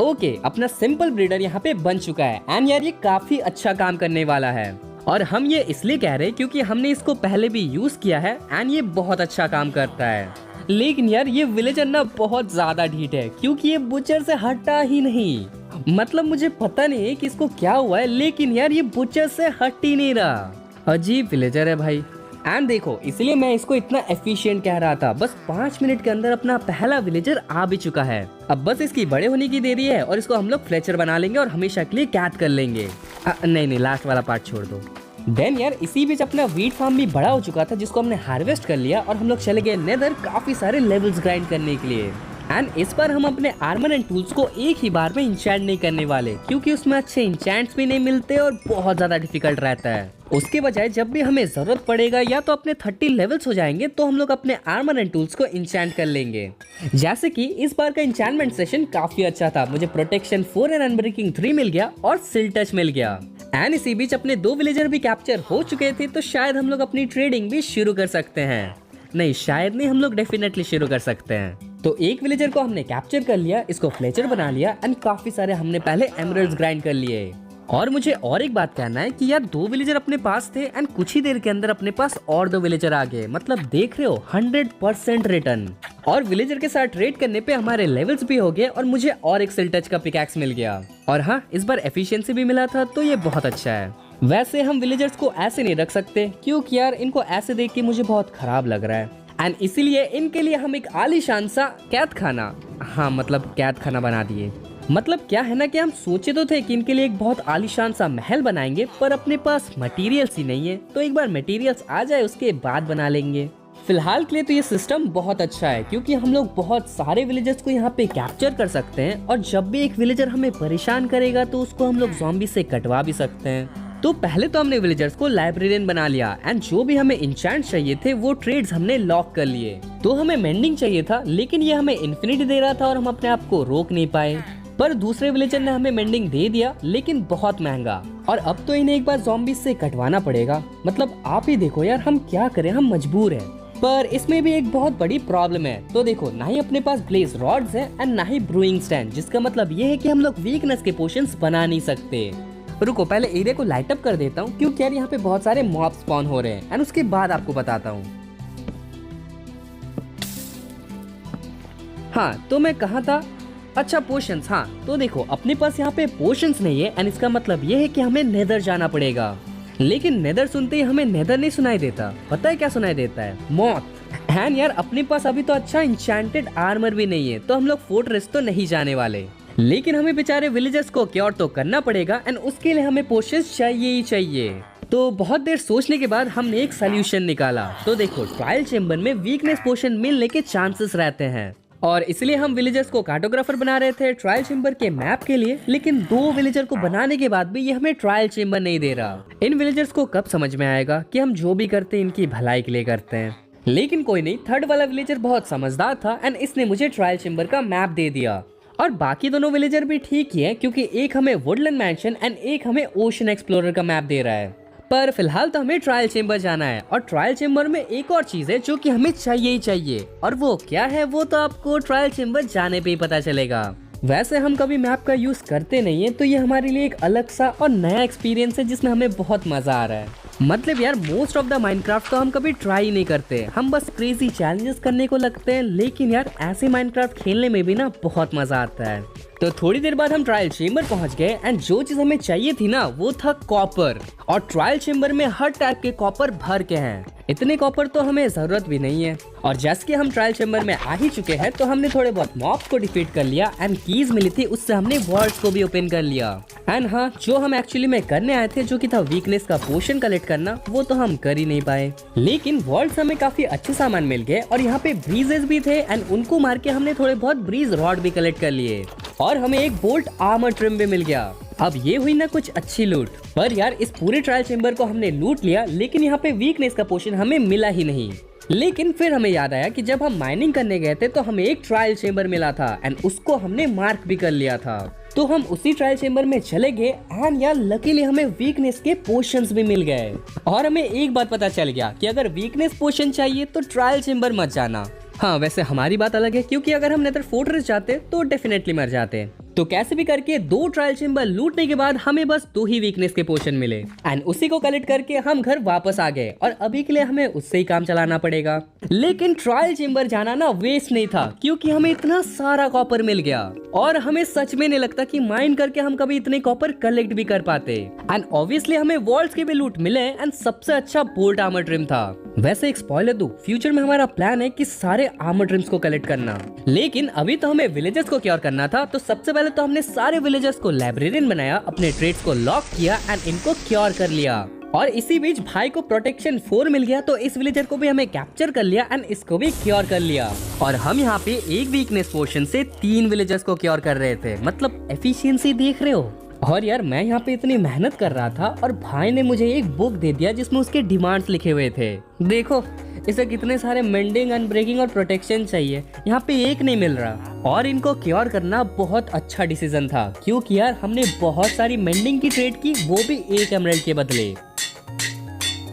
ओके, अपना सिंपल ब्रीडर यहाँ पे बन चुका है एंड यार ये काफी अच्छा काम करने वाला है। और हम ये इसलिए कह रहे हैं क्योंकि हमने इसको पहले भी यूज किया है एंड ये बहुत अच्छा काम करता है। लेकिन यार ये विलेजर ना बहुत ज्यादा ढीठ है, क्योंकि ये बुचर से हटा ही नहीं। मतलब मुझे पता नहीं है कि इसको क्या हुआ है, लेकिन यार ये बुचर से हट ही नहीं रहा। अजीब विलेजर है भाई। एंड देखो इसलिए मैं इसको इतना एफिशिएंट कह रहा था। बस 5 मिनट के अंदर अपना पहला विलेजर आ भी चुका है। अब बस इसकी बड़े होने की देरी है और इसको हम लोग फ्लेचर बना लेंगे और हमेशा के लिए कैद कर लेंगे। नहीं, लास्ट वाला पार्ट छोड़ दो। देन यार इसी बीच अपना वीट फार्म भी बड़ा हो चुका था, जिसको हमने हार्वेस्ट कर लिया और हम लोग चले गए नेदर काफी सारे लेवल्स ग्राइंड करने के लिए। एंड इस बार हम अपने आर्मर एंड टूल्स को एक ही बार में इंचेंट नहीं करने वाले, क्योंकि उसमें अच्छे इंचेंट्स भी नहीं मिलते और बहुत ज्यादा डिफिकल्ट रहता है। उसके बजाय जब भी हमें जरूरत पड़ेगा या तो अपने 30 लेवल्स हो जाएंगे, तो हम लोग अपने आर्मर एंड टूल्स को इंचेंट कर लेंगे। जैसे कि इस बार का इंचेंटमेंट सेशन काफी अच्छा था। मुझे प्रोटेक्शन 4 एंड अनब्रेकिंग 3 मिल गया और सिल टच मिल गया। एंड इसी बीच अपने 2 विलेजर भी कैप्चर हो चुके थे, तो शायद हम लोग अपनी ट्रेडिंग भी शुरू कर सकते हैं। नहीं, शायद नहीं, हम लोग डेफिनेटली शुरू कर सकते हैं। तो एक विलेजर को हमने कैप्चर कर लिया, इसको फ्लेचर बना लिया एंड काफी सारे हमने पहले एमरल्ड्स ग्राइंड कर लिए। और मुझे और एक बात कहना है कि यार 2 विलेजर अपने पास थे एंड कुछ ही देर के अंदर अपने पास और 2 विलेजर आ गए। मतलब देख रहे हो 100% रिटर्न। और विलेजर के साथ ट्रेड करने पे हमारे लेवल्स भी हो गए और मुझे और एक सिल टच का पिकैक्स मिल गया। और हाँ, इस बार एफिशिएंसी भी मिला था, तो ये बहुत अच्छा है। वैसे हम विलेजर्स को ऐसे नहीं रख सकते, क्योंकि यार इनको ऐसे देख के मुझे बहुत खराब लग रहा है। एंड इसीलिए इनके लिए हम एक आलीशान सा कैद खाना, हाँ मतलब कैद खाना बना दिए। मतलब क्या है ना कि हम सोचे तो थे कि इनके लिए एक बहुत आलीशान सा महल बनाएंगे, पर अपने पास मटेरियल्स ही नहीं है। तो एक बार मटेरियल्स आ जाए उसके बाद बना लेंगे। फिलहाल के लिए तो ये सिस्टम बहुत अच्छा है, क्योंकि हम लोग बहुत सारे विलेजर्स को यहाँ पे कैप्चर कर सकते हैं और जब भी एक विलेजर हमें परेशान करेगा तो उसको हम लोग ज़ॉम्बी से कटवा भी सकते हैं। तो पहले तो हमने विलेजर्स को लाइब्रेरियन बना लिया एंड जो भी हमें इंचेंट चाहिए थे वो ट्रेड्स हमने लॉक कर लिए। तो हमें मेंडिंग चाहिए था, लेकिन ये हमें इन्फिनिटी दे रहा था और हम अपने आप को रोक नहीं पाए। पर दूसरे विलेजर ने हमें मेंडिंग दे दिया, लेकिन बहुत महंगा। और अब तो इन्हें एक बार ज़ॉम्बी से कटवाना पड़ेगा। मतलब आप ही देखो यार, हम क्या करें, हम मजबूर हैं। पर इसमें भी एक बहुत बड़ी प्रॉब्लम है। तो देखो, ना ही अपने पास ब्लेज रॉड्स हैं एंड ना ही ब्रूइंग स्टैंड, जिसका मतलब ये है कि हम लोग वीकनेस के पोशंस बना नहीं सकते। रुको पहले एरिया को लाइट अप कर देता हूँ क्योंकि यार यहाँ पे बहुत सारे मॉब स्पॉन हो रहे हैं एंड उसके बाद आपको बताता हूँ। हाँ तो मैं कहाँ था, अच्छा पोशंस। हाँ तो देखो अपने पास यहाँ पे पोशंस नहीं है एंड इसका मतलब ये है कि हमें नेदर जाना पड़ेगा। लेकिन नेदर सुनते ही हमें नेदर नहीं सुनाई देता, पता है क्या सुनाई देता है, मौत। एंड यार अपने पास अभी तो अच्छा इंचेंटेड आर्मर भी नहीं है तो हम लोग फोर्ट्रेस तो नहीं जाने वाले। लेकिन हमें बेचारे विलेजर्स को क्योर तो करना पड़ेगा एंड उसके लिए हमें पोशंस चाहिए ही चाहिए। तो बहुत देर सोचने के बाद हमने एक सोल्यूशन निकाला। तो देखो ट्रायल चेम्बर में वीकनेस पोशन मिलने के चांसेस रहते हैं और इसलिए हम विलेजर्स को कार्टोग्राफर बना रहे थे ट्रायल चेम्बर के मैप के लिए। लेकिन 2 विलेजर को बनाने के बाद भी ये हमें ट्रायल चेम्बर नहीं दे रहा। इन विलेजर्स को कब समझ में आएगा कि हम जो भी करते हैं इनकी भलाई के लिए करते हैं। लेकिन कोई नहीं, 3rd वाला विलेजर बहुत समझदार था एंड इसने मुझे ट्रायल चेम्बर का मैप दे दिया। और बाकी दोनों विलेजर भी ठीक ही है क्योंकि एक हमें वुडलैंड मैंशन एंड एक हमें ओशन एक्सप्लोरर का मैप दे रहा है। पर फिलहाल तो हमें ट्रायल चेम्बर जाना है और ट्रायल चेम्बर में एक और चीज है जो कि हमें चाहिए ही चाहिए। और वो क्या है वो तो आपको ट्रायल चेम्बर जाने पे ही पता चलेगा। वैसे हम कभी मैप का यूज करते नहीं है तो ये हमारे लिए एक अलग सा और नया एक्सपीरियंस है जिसमें हमें बहुत मजा आ रहा है। मतलब यार मोस्ट ऑफ द माइनक्राफ्ट तो हम कभी ट्राई नहीं करते, हम बस क्रेजी चैलेंजेस करने को लगते हैं। लेकिन यार ऐसे माइनक्राफ्ट खेलने में भी ना बहुत मजा आता है। तो थोड़ी देर बाद हम ट्रायल चेम्बर पहुंच गए एंड जो चीज हमें चाहिए थी ना वो था कॉपर। और ट्रायल चेम्बर में हर टाइप के कॉपर भर के हैं। इतने कॉपर तो हमें जरूरत भी नहीं है। और जैसे कि हम ट्रायल चेम्बर में आ ही चुके हैं तो हमने थोड़े बहुत मॉब्स को डिफीट कर लिया एंड कीज मिली थी उससे हमने वॉल्स को भी ओपन कर लिया। एंड हाँ जो हम एक्चुअली में करने आए थे जो कि था वीकनेस का पोशन कलेक्ट करना, वो तो हम कर ही नहीं पाए। लेकिन वॉल्स हमें काफी अच्छे सामान मिल गए और यहाँ पे ब्रीजेस भी थे एंड उनको मार के हमने थोड़े बहुत ब्रीज रॉड भी कलेक्ट कर लिए और हमें एक बोल्ट आर्मर ट्रिम भी मिल गया। अब ये हुई ना कुछ अच्छी लूट। पर यार इस पूरे ट्रायल चेम्बर को हमने लूट लिया लेकिन यहाँ पे वीकनेस का पोशन हमें मिला ही नहीं। लेकिन फिर हमें याद आया कि जब हम माइनिंग करने गए थे तो हमें एक ट्रायल चेम्बर मिला था एंड उसको हमने मार्क भी कर लिया था। तो हम उसी ट्रायल चेम्बर में चले गए एंड यार लकीली हमें वीकनेस के पोशंस भी मिल गए। और हमें एक बात पता चल गया कि अगर वीकनेस पोशन चाहिए तो ट्रायल चेम्बर मत जाना। हाँ वैसे हमारी बात अलग है क्योंकि अगर हम नेदर फोर्ट्रेस जाते तो डेफिनेटली मर जाते। तो कैसे भी करके 2 ट्रायल चेम्बर लूटने के बाद हमें बस 2 ही वीकनेस के पोशन मिले एंड उसी को कलेक्ट करके हम घर वापस आ गए और अभी के लिए हमें उससे ही काम चलाना पड़ेगा। लेकिन ट्रायल चेम्बर जाना ना वेस्ट नहीं था क्योंकि हमें इतना सारा कॉपर मिल गया और हमें सच में नहीं लगता कि माइन करके हम कभी इतने कॉपर कलेक्ट भी कर पाते। एंड ऑब्वियसली हमें वॉल्स के भी लूट मिले एंड सबसे अच्छा बोल्ट आर्मर ट्रिम था। वैसे एक स्पॉइलर दूं, फ्यूचर में हमारा प्लान है कि सारे आर्मर ट्रिम्स को कलेक्ट करना। लेकिन अभी तो हमें विलेजर्स को क्योर करना था। तो सबसे पहले तो हमने सारे विलेजर्स को लाइब्रेरियन बनाया, अपने ट्रेड्स को लॉक किया एंड इनको क्योर कर लिया। और इसी बीच भाई को प्रोटेक्शन 4 मिल गया तो इस विलेजर को भी हमें कैप्चर कर लिया एंड इसको भी क्योर कर लिया। और हम यहाँ पे एक वीकनेस पोशन से 3 विलेजर्स को क्योर कर रहे थे। मतलब एफिशिएंसी देख रहे हो। और यार मैं यहाँ पे इतनी मेहनत कर रहा था और भाई ने मुझे एक बुक दे दिया जिसमें उसके डिमांड्स लिखे हुए थे। देखो इसे कितने सारे मेंडिंग, अनब्रेकिंग और प्रोटेक्शन चाहिए, यहाँ पे एक नहीं मिल रहा। और इनको क्योर करना बहुत अच्छा डिसीजन था क्योंकि यार हमने बहुत सारी मेंडिंग की ट्रेड की, वो भी 1 एमराल्ड के बदले।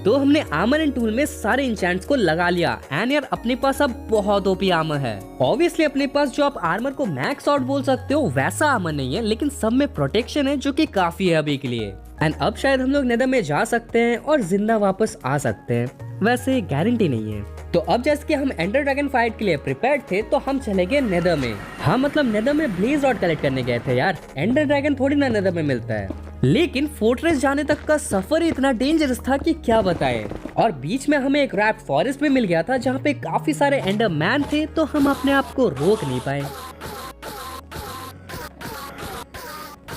तो हमने आर्मर एंड टूल में सारे इंचेंट्स को लगा लिया एंड यार अपने पास अब बहुत ओपी आर्मर है। ऑब्वियसली अपने पास जो आप आर्मर को मैक्स आउट बोल सकते हो वैसा आर्मर नहीं है, लेकिन सब में प्रोटेक्शन है जो कि काफी है अभी के लिए। एंड अब शायद हम लोग नेदर में जा सकते हैं और जिंदा वापस आ सकते हैं, वैसे गारंटी नहीं है। तो अब जैसे कि हम एंडर ड्रैगन फाइट के लिए प्रिपेयर्ड थे तो हम चले गए नेदर में। हाँ मतलब नेदर में ब्लेज रॉड कलेक्ट करने गए थे यार, एंडर ड्रैगन थोड़ी ना नेदर में मिलता है। लेकिन फोर्ट्रेस जाने तक का सफर इतना डेंजरस था कि क्या बताएं। और बीच में हमें एक रैप फॉरेस्ट भी मिल गया था जहाँ पे काफी सारे एंडर मैन थे तो हम अपने आप को रोक नहीं पाए।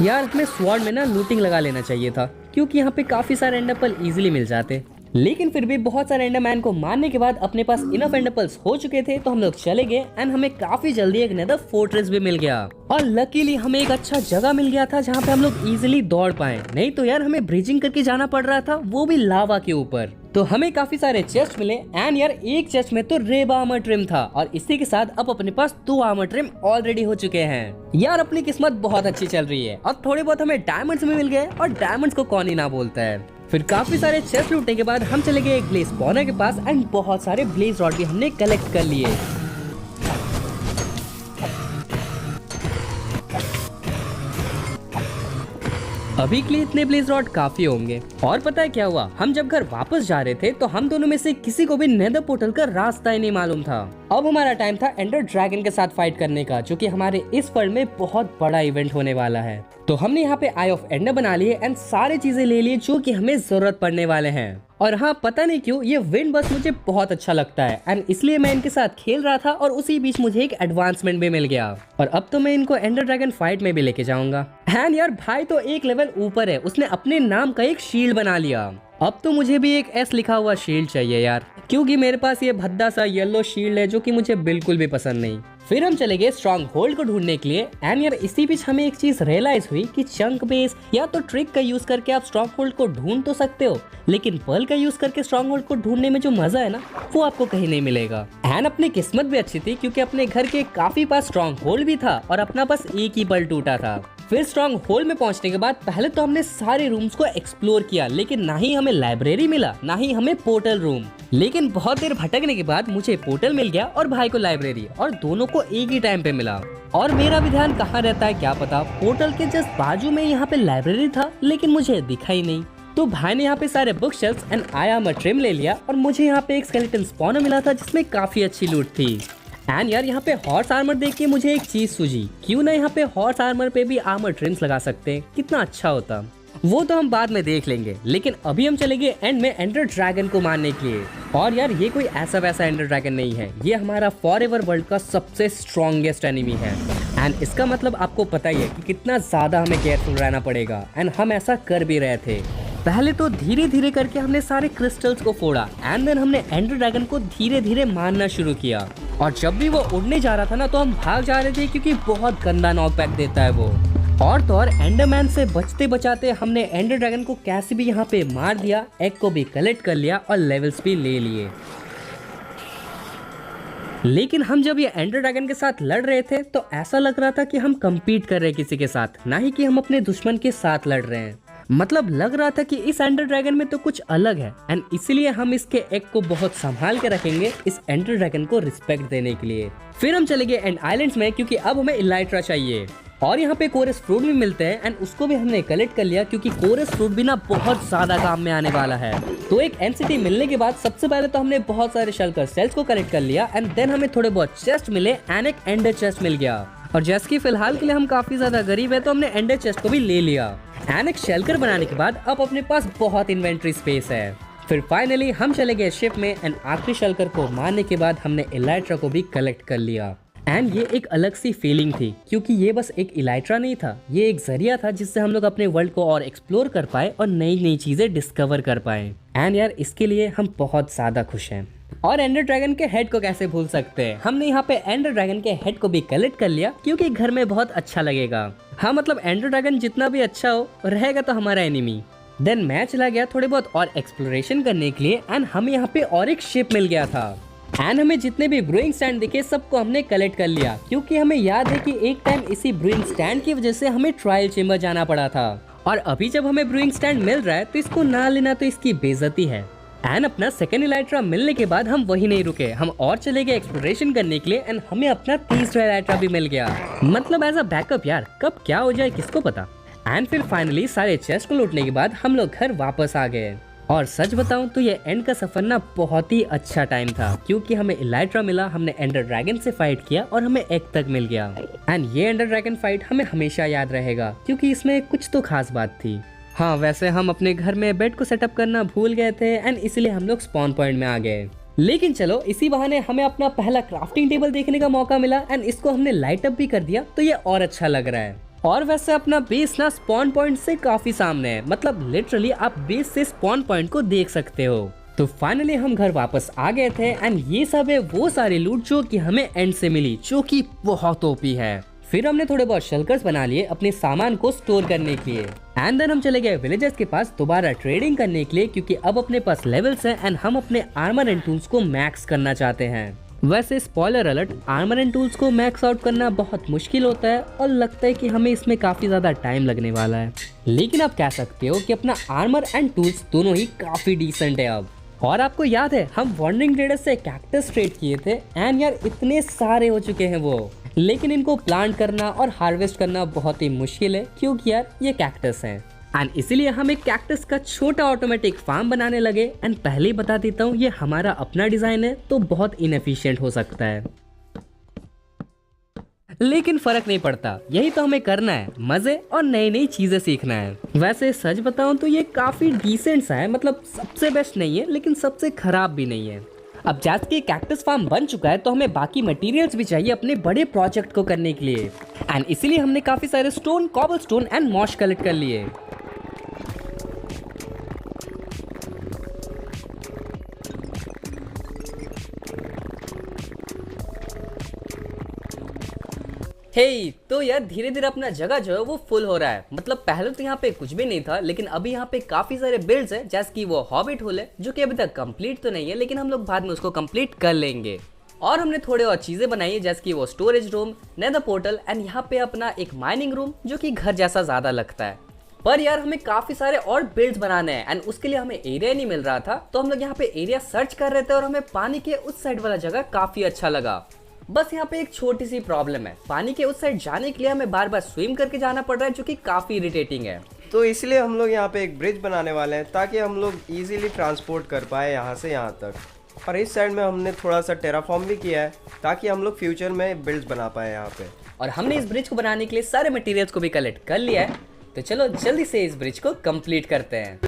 यार हमें स्वॉर्ड में ना लूटिंग लगा लेना चाहिए था क्योंकि यहाँ पे काफी सारे एंडर पर्ल इजीली मिल जाते। लेकिन फिर भी बहुत सारे एंडरमैन को मारने के बाद अपने पास इनफ एंडर पर्ल्स हो चुके थे तो हम लोग चले गए एंड हमें काफी जल्दी एक नेदर फोर्ट्रेस भी मिल गया। और लकीली हमें एक अच्छा जगह मिल गया था जहाँ पे हम लोग इजीली दौड़ पाए, नहीं तो यार हमें ब्रिजिंग करके जाना पड़ रहा था, वो भी लावा के ऊपर। तो हमें काफी सारे चेस्ट मिले एंड यार एक चेस्ट में तो रेब आर्मर ट्रिम था और इसी के साथ अब अपने पास 2 आर्मर ट्रिम ऑलरेडी हो चुके हैं। यार अपनी किस्मत बहुत अच्छी चल रही है और थोड़े बहुत हमें डायमंड्स भी मिल गए और डायमंड्स को कौन ही ना बोलता है। फिर काफी सारे चेस्ट लूटने के बाद हम चले गए एक ब्लेज स्पॉनर के पास एंड बहुत सारे ब्लेज रॉड भी हमने कलेक्ट कर लिए। अभी के लिए इतने ब्लेज रॉड काफी होंगे। और पता है क्या हुआ, हम जब घर वापस जा रहे थे तो हम दोनों में से किसी को भी नेदर पोर्टल का रास्ता ही नहीं मालूम था। अब हमारा टाइम था एंडर ड्रैगन के साथ फाइट करने का, जो कि हमारे इस वर्ल्ड में बहुत बड़ा इवेंट होने वाला है। तो हमने यहाँ पे आई ऑफ एंडर बना लिए एंड सारी चीजें ले लिए जो कि हमें जरूरत पड़ने वाले हैं। और हाँ, पता नहीं क्यों ये विंड बस मुझे बहुत अच्छा लगता है एंड इसलिए मैं इनके साथ खेल रहा था और उसी बीच मुझे एक एडवांसमेंट भी मिल गया। और अब तो मैं इनको एंडर ड्रैगन फाइट में भी लेके जाऊंगा। एंड यार भाई तो एक लेवल ऊपर है, उसने अपने नाम का एक शील्ड बना लिया। अब तो मुझे भी एक एस लिखा हुआ शील्ड चाहिए यार, क्योंकि मेरे पास ये भद्दा सा येलो शील्ड है जो कि मुझे बिल्कुल भी पसंद नहीं। फिर हम चले गए स्ट्रॉन्ग होल्ड को ढूंढने के लिए एंड यार इसी बीच हमें एक चीज रियलाइज हुई कि चंक बेस या तो ट्रिक का यूज करके आप स्ट्रॉन्ग होल्ड को ढूंढ तो सकते हो, लेकिन पर्ल का यूज करके स्ट्रॉन्ग होल्ड को ढूंढने में जो मजा है ना, वो आपको कहीं नहीं मिलेगा। एंड अपनी किस्मत भी अच्छी थी क्योंकि अपने घर के काफी पास स्ट्रॉन्ग होल्ड भी था और अपना बस एक ही पर्ल टूटा था। फिर स्ट्रॉन्ग होल्ड में पहुंचने के बाद पहले तो हमने सारे रूम्स को एक्सप्लोर किया, लेकिन ना ही हमें लाइब्रेरी मिला ना ही हमें पोर्टल रूम। लेकिन बहुत देर भटकने के बाद मुझे पोर्टल मिल गया और भाई को लाइब्रेरी, और दोनों को एक ही टाइम पे मिला। और मेरा भी ध्यान कहाँ रहता है क्या पता, पोर्टल के जस्ट बाजू में यहाँ पे लाइब्रेरी था लेकिन मुझे दिखा ही नहीं। तो भाई ने यहाँ पे सारे bookshelves and eye armour trim ले लिया और मुझे यहाँ पे एक स्केलेटन स्पॉनर मिला था जिसमें काफी अच्छी लूट थी। एंड यार यहाँ पे हॉर्स आर्मर देख के मुझे एक चीज सूझी, क्यों ना यहाँ पे हॉर्स आर्मर पे भी आर्मर ट्रिम्स लगा सकते, कितना अच्छा होता। वो तो हम बाद में देख लेंगे, लेकिन अभी हम चलेंगे एंड में एंडर ड्रैगन को मारने के लिए। और यार ये कोई ऐसा वैसा एंडर ड्रैगन नहीं है, ये हमारा फॉरएवर वर्ल्ड का सबसे स्ट्रॉन्गेस्ट एनिमी है। एंड इसका मतलब आपको पता ही है कि कितना ज्यादा हमें केयरफुल रहना पड़ेगा। एंड हम ऐसा कर भी रहे थे। पहले तो धीरे धीरे करके हमने सारे क्रिस्टल्स को फोड़ा एंड देन हमने एंडर ड्रैगन को धीरे धीरे मारना शुरू किया। और जब भी वो उड़ने जा रहा था ना तो हम भाग जा रहे थे क्योंकि बहुत गंदा नॉकबैक देता है वो। और तो और एंडरमैन से बचते बचाते हमने एंडर ड्रैगन को कैसे भी यहाँ पे मार दिया, एग को भी कलेक्ट कर लिया और लेवल्स भी ले लिए। लेकिन हम जब ये एंडर ड्रैगन के साथ लड़ रहे थे तो ऐसा लग रहा था कि हम compete कर रहे हैं किसी के साथ, ना ही कि हम अपने दुश्मन के साथ लड़ रहे हैं। मतलब लग रहा था कि इस एंडर ड्रैगन में तो कुछ अलग है एंड इसीलिए हम इसके एग को बहुत संभाल के रखेंगे इस एंडर ड्रैगन को रिस्पेक्ट देने के लिए। फिर हम चले गए एंड आइलैंड्स में क्योंकि अब हमें इलाइट्रा चाहिए और यहाँ पे कोरस फ्रूट भी मिलते हैं एंड उसको भी हमने कलेक्ट कर लिया क्योंकि कोरस फ्रूट भी ना बहुत ज्यादा काम में आने वाला है। तो एक एनसीटी मिलने के बाद सबसे पहले तो हमने बहुत सारे शल्कर सेल्स को कलेक्ट कर लिया एंड देन हमें थोड़े बहुत चेस्ट मिले एंड एक एंडर चेस्ट मिल गया। और जैसे कि फिलहाल के लिए हम काफी ज्यादा गरीब है तो हमने एंडर चेस्ट को भी ले लिया। एंड एक शेल्कर बनाने के बाद अब अपने पास बहुत इन्वेंट्री स्पेस है। फिर फाइनली हम चले गए शिप में एंड आखिरी शेल्कर को मारने के बाद हमने इलाइट्रा को भी कलेक्ट कर लिया। एंड ये एक अलग सी फीलिंग थी क्योंकि ये बस एक इलाइट्रा नहीं था, ये एक जरिया था जिससे हम लोग अपने वर्ल्ड को और एक्सप्लोर कर पाए और नई नई चीजें डिस्कवर कर पाए। एंड यार इसके लिए हम बहुत ज्यादा खुश हैं। और एंडर ड्रैगन के हेड को कैसे भूल सकते हैं, हमने यहाँ पे एंडर ड्रैगन के हेड को भी कलेक्ट कर लिया क्योंकि घर में बहुत अच्छा लगेगा। हाँ मतलब एंडर ड्रैगन जितना भी अच्छा हो रहेगा तो हमारा एनिमी। देन मैं चला गया थोड़े बहुत और एक्सप्लोरेशन करने के लिए एंड हमें यहाँ पे और एक शिप मिल गया था। एंड हमें जितने भी ब्रूइंग स्टैंड दिखे सबको हमने कलेक्ट कर लिया क्योंकि हमें याद है कि एक टाइम इसी ब्रूइंग स्टैंड की वजह से हमें ट्रायल चेम्बर जाना पड़ा था। और अभी जब हमें ब्रूइंग स्टैंड मिल रहा है तो इसको ना लेना तो इसकी बेइज्जती है। एंड अपना सेकंड इलाइट्रा मिलने के बाद हम वही नहीं रुके, हम और चले गए एक्सप्लोरेशन करने के लिए एंड हमें अपना तीसरा इलाइट्रा भी मिल गया। मतलब एज अ बैकअप यार, कब क्या हो जाए किसको पता। एंड फिर फाइनली सारे चेस्ट को लूटने के बाद हम लोग घर वापस आ गए। और सच बताऊं तो ये एंड का सफर ना बहुत ही अच्छा टाइम था क्योंकि हमें इलाइट्रा मिला, हमने एंडर ड्रैगन से फाइट किया और हमें एग तक मिल गया। एंड ये एंडर ड्रैगन फाइट हमें हमेशा याद रहेगा क्योंकि इसमें कुछ तो खास बात थी। हाँ वैसे हम अपने घर में बेड को सेटअप करना भूल गए थे एंड इसलिए हम लोग स्पॉन पॉइंट में आ गए। लेकिन चलो इसी बहाने हमें अपना पहला क्राफ्टिंग टेबल देखने का मौका मिला एंड इसको हमने लाइट अप भी कर दिया तो ये और अच्छा लग रहा है। और वैसे अपना बेस ना स्पॉन पॉइंट से काफी सामने है, मतलब लिटरली आप बेस से स्पॉन पॉइंट को देख सकते हो। तो फाइनली हम घर वापस आ गए थे एंड ये सब है वो सारी लूट जो कि हमें एंड से मिली, जो कि बहुत ओपी है। फिर हमने थोड़े बहुत शेल्कर्स बना लिए अपने सामान को स्टोर करने के लिए एंड देन हम चले गए विलेजर्स के पास दोबारा ट्रेडिंग करने के लिए क्योंकि अब अपने पास लेवल्स हैं एंड हम अपने आर्मर एंड टूल्स को मैक्स करना चाहते हैं। वैसे spoiler alert, armour and tools को मैक्स आउट करना बहुत मुश्किल होता है और लगता है कि हमें इसमें काफी ज्यादा टाइम लगने वाला है। लेकिन आप कह सकते हो कि अपना आर्मर एंड टूल्स दोनों ही काफी डिसेंट है अब। और आपको याद है हम वॉन्डरिंग ट्रेडर से कैक्टस ट्रेड किए थे एंड यार इतने सारे हो चुके हैं वो, लेकिन इनको प्लांट करना और हार्वेस्ट करना बहुत ही मुश्किल है क्योंकि यार ये कैक्टस हैं। एंड इसीलिए हम एक कैक्टस का छोटा ऑटोमेटिक फार्म बनाने लगे। एंड पहले ही बता देता हूँ, ये हमारा अपना डिजाइन है तो बहुत इनएफिशिएंट हो सकता है, लेकिन फर्क नहीं पड़ता, यही तो हमें करना है, मजे और नई नई चीजें सीखना है। वैसे सच बताऊं तो ये काफी डिसेंट सा है, मतलब सबसे बेस्ट नहीं है लेकिन सबसे खराब भी नहीं है। अब जैसे कि कैक्टस फार्म बन चुका है तो हमें बाकी मटेरियल्स भी चाहिए अपने बड़े प्रोजेक्ट को करने के लिए। एंड इसीलिए हमने काफी सारे स्टोन, कॉबलस्टोन एंड मॉश कलेक्ट कर लिए। तो यार धीरे धीरे अपना जगह जो है वो फुल हो रहा है। मतलब पहले तो यहाँ पे कुछ भी नहीं था, लेकिन अभी यहाँ पे काफी सारे बिल्ड्स हैं, जैसे कि वो हॉबिट होल है जो कि अभी तक कंप्लीट तो नहीं है, लेकिन हम लोग बाद में उसको कंप्लीट कर लेंगे। और हमने थोड़े और चीजें बनाई है, जैसे कि वो storage room, nether portal and यहाँ पे अपना एक माइनिंग रूम जो कि घर जैसा ज्यादा लगता है। पर यार हमें काफी सारे और बिल्ड्स बनाने हैं एंड उसके लिए हमें एरिया नहीं मिल रहा था, तो हम लोग यहाँ पे एरिया सर्च कर रहे थे और हमें पानी के उस साइड वाला जगह काफी अच्छा लगा। बस यहाँ पे एक छोटी सी प्रॉब्लम है, पानी के उस साइड जाने के लिए हमें बार बार स्विम करके जाना पड़ रहा है, जो कि काफी इरिटेटिंग है। तो इसलिए हम लोग यहाँ पे एक ब्रिज बनाने वाले हैं ताकि हम लोग इजीली ट्रांसपोर्ट कर पाए यहाँ से यहाँ तक। और इस साइड में हमने थोड़ा सा टेराफॉर्म भी किया है ताकि हम लोग फ्यूचर में बिल्ड्स बना पाए यहाँ पे। और हमने इस ब्रिज को बनाने के लिए सारे मटेरियल्स को भी कलेक्ट कर लिया है, तो चलो जल्दी से इस ब्रिज को कंप्लीट करते हैं।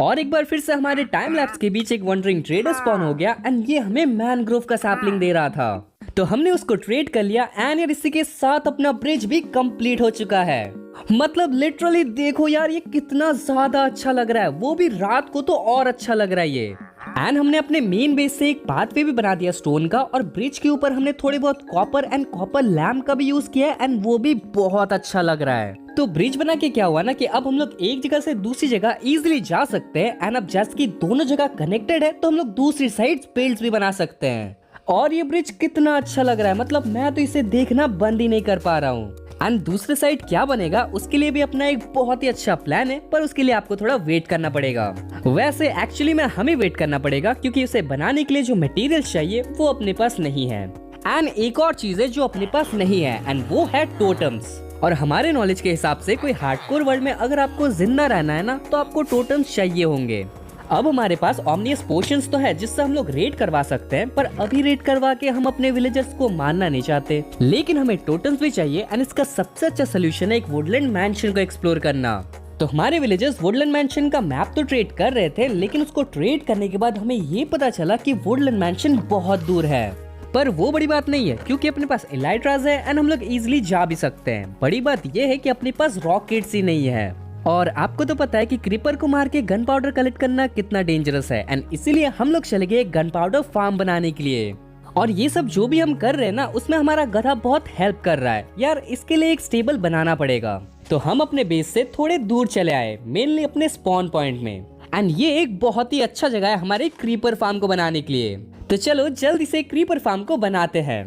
और एक बार फिर से हमारे टाइम लैप्स के बीच एक वंडरिंग ट्रेडर स्पॉन हो गया एंड ये हमें मैनग्रोव का सैपलिंग दे रहा था, तो हमने उसको ट्रेड कर लिया एंड यार इसी के साथ अपना ब्रिज भी कंप्लीट हो चुका है। मतलब लिटरली देखो यार ये कितना ज्यादा अच्छा लग रहा है, वो भी रात को तो और अच्छा लग रहा है ये। एंड हमने अपने मेन बेस से एक पाथवे भी बना दिया स्टोन का, और ब्रिज के ऊपर हमने थोड़े बहुत कॉपर एंड कॉपर लैम्प का भी यूज किया है एंड वो भी बहुत अच्छा लग रहा है। तो ब्रिज बना के क्या हुआ ना कि अब हम लोग एक जगह से दूसरी जगह इजीली जा सकते हैं एंड अब जैसे कि दोनों जगह कनेक्टेड है तो हम लोग दूसरी साइड बिल्ड्स भी बना सकते हैं। और ये ब्रिज कितना अच्छा लग रहा है, मतलब मैं तो इसे देखना बंद ही नहीं कर पा रहा हूँ। एंड दूसरे साइड क्या बनेगा उसके लिए भी अपना एक बहुत ही अच्छा प्लान है, पर उसके लिए आपको थोड़ा वेट करना पड़ेगा। वैसे एक्चुअली में हमें वेट करना पड़ेगा क्योंकि उसे बनाने के लिए जो मटेरियल चाहिए वो अपने पास नहीं है। एंड एक और चीज है जो अपने पास नहीं है एंड वो है टोटम्स। और हमारे नॉलेज के हिसाब से कोई हार्डकोर वर्ल्ड में अगर आपको जिंदा रहना है ना तो आपको टोटम्स चाहिए होंगे। अब हमारे पास ऑमनियस पोशंस तो है जिससे हम लोग रेड करवा सकते हैं, पर अभी रेड करवा के हम अपने विलेजर्स को मारना नहीं चाहते, लेकिन हमें टोटम्स भी चाहिए एंड इसका सबसे अच्छा सोल्यूशन है एक वुडलैंड मैंशन को एक्सप्लोर करना। तो हमारे विलेजर्स वुडलैंड मैंशन का मैप तो ट्रेड कर रहे थे, लेकिन उसको ट्रेड करने के बाद हमें ये पता चला कि वुडलैंड मैंशन बहुत दूर है। पर वो बड़ी बात नहीं है क्योंकि अपने पास एलाइट्राज है एंड हम लोग इजिली जा भी सकते हैं। बड़ी बात ये है कि अपने पास रॉकेट्स ही नहीं है, और आपको तो पता है कि क्रीपर को मार के गन पाउडर कलेक्ट करना कितना डेंजरस है एंड इसीलिए हम लोग चले गए गन पाउडर फार्म बनाने के लिए। और ये सब जो भी हम कर रहे हैं ना उसमें हमारा गधा बहुत हेल्प कर रहा है यार, इसके लिए एक स्टेबल बनाना पड़ेगा। तो हम अपने बेस से थोड़े दूर चले आए, मेनली अपने स्पॉन पॉइंट में, एंड ये एक बहुत ही अच्छा जगह है हमारे क्रीपर फार्म को बनाने के लिए। तो चलो जल्दी से क्रीपर फार्म को बनाते हैं।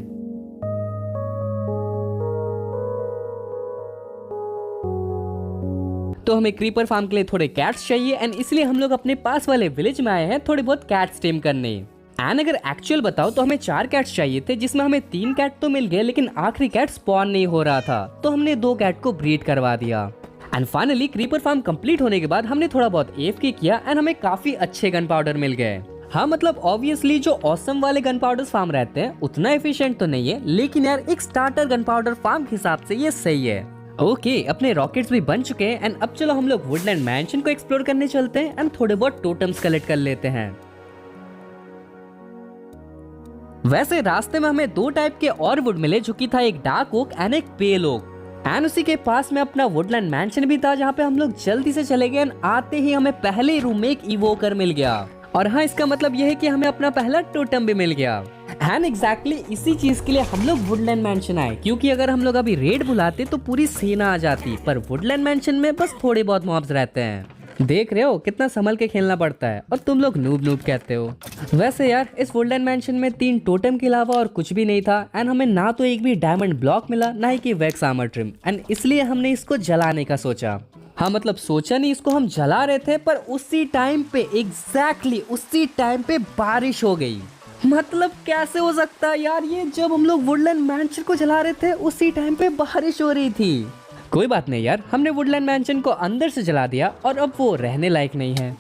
तो हमें क्रीपर फार्म के लिए थोड़े कैट्स चाहिए एंड इसलिए हम लोग अपने पास वाले विलेज में आए हैं थोड़े बहुत कैट्स टेम करने। एंड अगर एक्चुअल बताओ तो हमें 4 कैट्स चाहिए थे, जिसमें हमें 3 कैट तो मिल गए, लेकिन आखिरी कैट स्पॉन नहीं हो रहा था, तो हमने 2 कैट को ब्रीड करवा दिया। And finally creeper farm complete होने के बाद हमने थोड़ा बहुत एफके किया एंड हमें काफी अच्छे गन पाउडर मिल गए। हाँ मतलब ऑब्वियसली जो ऑसम वाले गन पाउडर फार्म रहते हैं उतना एफिशिएंट तो नहीं है, लेकिन यार एक स्टार्टर गन पाउडर फार्म के हिसाब से ये सही है। ओके, अपने रॉकेट्स भी बन चुके हैं एंड अब चलो हम लोग वुडलैंड मैंशन को एक्सप्लोर करने चलते हैं एंड थोड़े बहुत टोटम्स कलेक्ट कर लेते हैं। वैसे रास्ते में हमें 2 टाइप के और वुड मिले, जो कि था एक डार्क ओक एंड एक पेल ओक। एंड उसी के पास में अपना वुडलैंड मैंशन भी था, जहाँ पे हम लोग जल्दी से चले गए एंड आते ही हमें पहले रूम में एक इवोकर मिल गया। और हाँ, इसका मतलब यह है कि हमें अपना पहला टोटम भी मिल गया। एंड एग्जैक्टली इसी चीज के लिए हम लोग वुडलैंड मैंशन आए, क्योंकि अगर हम लोग अभी रेड बुलाते तो पूरी सेना आ जाती, पर वुडलैंड मैंशन में बस थोड़े बहुत मॉब्स रहते हैं। देख रहे हो कितना संभल के खेलना पड़ता है और तुम लोग नूब नूब कहते हो। वैसे यार इस वुडलैंड मैंशन में 3 टोटम के अलावा और कुछ भी नहीं था एंड हमें ना तो एक भी डायमंड ब्लॉक मिला ना ही कि वैक्स आर्मर ट्रिम एंड इसलिए हमने इसको जलाने का सोचा। हाँ मतलब सोचा नहीं, इसको हम जला रहे थे पर उसी टाइम पे एग्जैक्टली उसी टाइम पे बारिश हो गई। मतलब कैसे हो सकता है यार, ये जब हम लोग वुडलैंड मैंशन को जला रहे थे उसी टाइम पे बारिश हो रही थी। कोई बात नहीं यार, हमने वुडलैंड मैंशन को अंदर से जला दिया और अब वो रहने लायक नहीं है।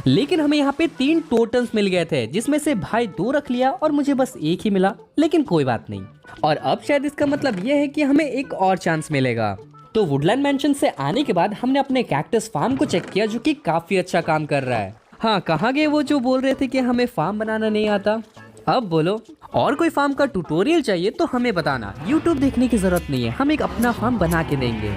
लेकिन हमें यहाँ पे 3 टोटम्स मिल गए थे जिसमें से भाई 2 रख लिया और मुझे बस एक ही मिला, लेकिन कोई बात नहीं। और अब शायद इसका मतलब ये है कि हमें एक और चांस मिलेगा। तो वुडलैंड मैंशन से आने के बाद हमने अपने कैक्टस फार्म को चेक किया जो कि काफी अच्छा काम कर रहा है। हाँ कहाँ गए वो जो बोल रहे थे कि हमें फार्म बनाना नहीं आता। अब बोलो, और कोई फार्म का ट्यूटोरियल चाहिए तो हमें बताना, यूट्यूब देखने की जरूरत नहीं है, हम एक अपना फार्म बना के देंगे।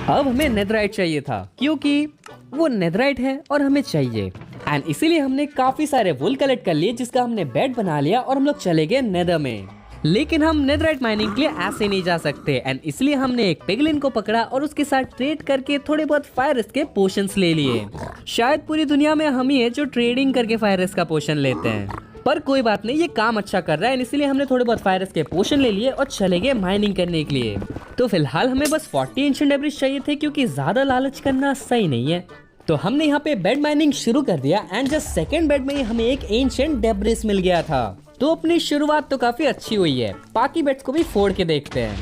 अब हमें नेथराइट चाहिए था क्योंकि वो नेथराइट है और हमें चाहिए एंड इसीलिए हमने काफी सारे वुल कलेक्ट कर लिए जिसका हमने बेड बना लिया और हम लोग चले गए नेदर में। लेकिन हम नेथराइट माइनिंग के लिए ऐसे नहीं जा सकते एंड इसलिए हमने एक पिगलिन को पकड़ा और उसके साथ ट्रेड करके थोड़े बहुत फायर रिस्क के पोशंस ले लिए। शायद पूरी दुनिया में हम ही है जो ट्रेडिंग करके फायर रिस्क का पोशन लेते हैं, पर कोई बात नहीं, ये काम अच्छा कर रहा है इसलिए हमने थोड़े बहुत फायर रिस्क के पोशन ले लिए और चले गए माइनिंग करने के लिए। तो फिलहाल हमें बस 40 एंशिएंट डेब्रिस चाहिए थे क्योंकि ज्यादा लालच करना सही नहीं है। तो हमने यहाँ पे बेड माइनिंग शुरू कर दिया एंड जस्ट सेकंड बेड में ही हमें एक एंशिएंट डेब्रिस मिल गया था। तो अपनी शुरुआत तो काफी अच्छी हुई है, बाकी बेड्स को भी फोड़ के देखते हैं।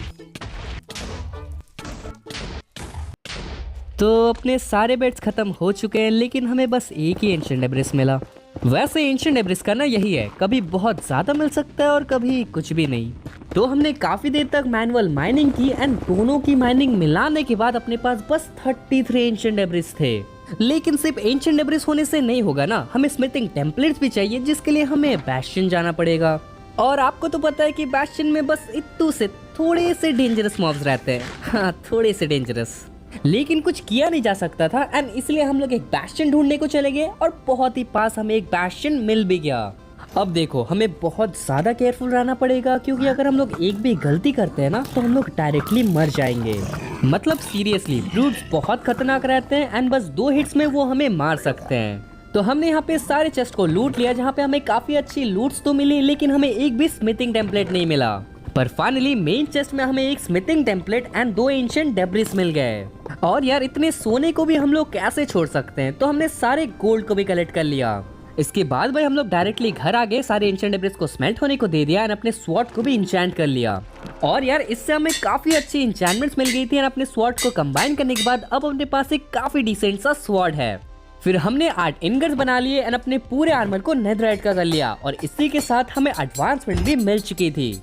तो अपने सारे बेड्स खत्म हो चुके हैं लेकिन हमें बस एक ही एंशिएंट डेब्रिस मिला। वैसे एंशिएंट डेब्रिस का ना यही है, कभी बहुत ज्यादा मिल सकता है और कभी कुछ भी नहीं। तो हमने काफी देर तक मैनुअल माइनिंग की एंड दोनों की माइनिंग मिलाने के बाद अपने पास बस 33 एंशिएंट डेब्रिस थे। लेकिन सिर्फ एंशिएंट डेब्रिस होने से नहीं होगा ना, हमें स्मिथिंग टेम्पलेट्स भी चाहिए जिसके लिए हमें बैस्टियन जाना पड़ेगा। और आपको तो पता है कि बैस्टियन में बस इत्तू से थोड़े से डेंजरस मॉब्स रहते हैं, हाँ थोड़े से डेंजरस, लेकिन कुछ किया नहीं जा सकता था एंड इसलिए हम लोग एक बैस्टियन ढूंढने को चले गए और बहुत ही पास हमें एक बैस्टियन मिल भी गया। अब देखो हमें बहुत ज्यादा केयरफुल रहना पड़ेगा क्योंकि अगर हम लोग एक भी गलती करते हैं ना तो हम लोग डायरेक्टली मर जाएंगे। मतलब सीरियसली ब्रूट्स बहुत खतरनाक रहते हैं एंड बस 2 हिट्स में वो हमें मार सकते हैं। तो हमने यहाँ पे सारे चेस्ट को लूट लिया जहाँ पे हमें काफी अच्छी लूट्स तो मिली लेकिन हमें एक भी स्मिथिंग टेम्पलेट नहीं मिला। पर फाइनली मेन चेस्ट में हमें एक smithing template and 2 ancient debris मिल गए। और यार इतने सोने को भी हम लोग कैसे छोड़ सकते हैं, तो हमने सारे गोल्ड को भी कलेक्ट कर लिया। इसके बाद भाई हम लोग डायरेक्टली घर आ गए, सारे एंशिएंट डेब्रिस को स्मेल्ट होने को दे दिया और अपने स्वॉर्ड को भी इंचेंट कर लिया। और यार इससे हमें काफी अच्छी इंचेंटमेंट्स मिल गई थी और अपने स्वॉर्ड को कंबाइन करने के बाद अब अपने पास एक काफी डिसेंट सा स्वॉर्ड है। फिर हमने 8 इनगट्स बना लिए एंड अपने पूरे आर्मर को नेथराइट का कर लिया और इसी के साथ हमें एडवांसमेंट भी मिल चुकी थी।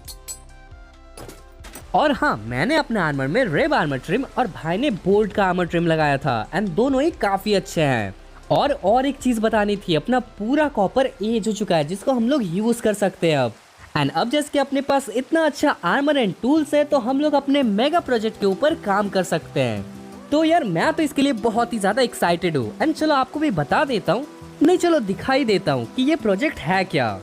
और हाँ मैंने अपने आर्मर में रेब आर्मर ट्रिम और भाई ने बोल्ट का आर्मर ट्रिम लगाया था एंड दोनों ही काफी अच्छे हैं। और एक चीज बतानी थी, अपना पूरा कॉपर एज हो चुका है जिसको हम लोग यूज कर सकते हैं अब। एंड अब जैसे कि अपने पास इतना अच्छा आर्मर एंड टूल्स है तो हम लोग अपने मेगा प्रोजेक्ट के ऊपर काम कर सकते हैं। तो यार मैं तो इसके लिए बहुत ही ज्यादा एक्साइटेड हूँ एंड चलो आपको भी बता देता हूँ, नहीं चलो दिखाई देता हूँ कि ये प्रोजेक्ट है क्या।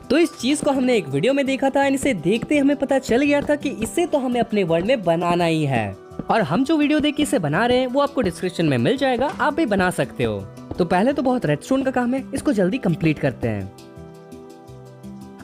तो इस चीज को हमने एक वीडियो में देखा था एंड इसे देखते हमें पता चल गया था कि इसे तो हमें अपने वर्ल्ड में बनाना ही है। और हम जो वीडियो देख के इसे बना रहे हैं वो आपको डिस्क्रिप्शन में मिल जाएगा, आप भी बना सकते हो। तो पहले तो बहुत रेडस्टोन का काम है, इसको जल्दी कंप्लीट करते हैं।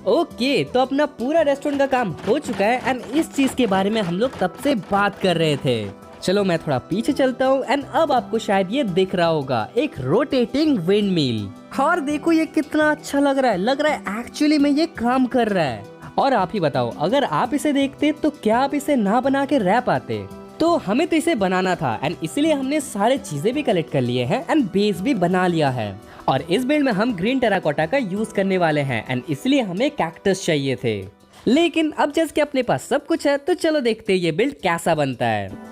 ओके तो अपना पूरा रेस्टोरेंट का काम हो चुका है एंड इस चीज के बारे में हम लोग तब से बात कर रहे थे। चलो मैं थोड़ा पीछे चलता हूँ एंड अब आपको शायद ये दिख रहा होगा, एक रोटेटिंग विंड मिल। और देखो ये कितना अच्छा लग रहा है एक्चुअली में ये काम कर रहा है। और आप ही बताओ अगर आप इसे देखते तो क्या आप इसे ना बना के रह पाते। तो हमें तो इसे बनाना था एंड इसलिए हमने सारे चीजें भी कलेक्ट कर लिए हैं एंड बेस भी बना लिया है। और इस बिल्ड में हम ग्रीन टेराकोटा का यूज करने वाले हैं एंड इसलिए हमें कैक्टस चाहिए थे। लेकिन अब जैसे कि अपने पास सब कुछ है तो चलो देखते हैं ये बिल्ड कैसा बनता है।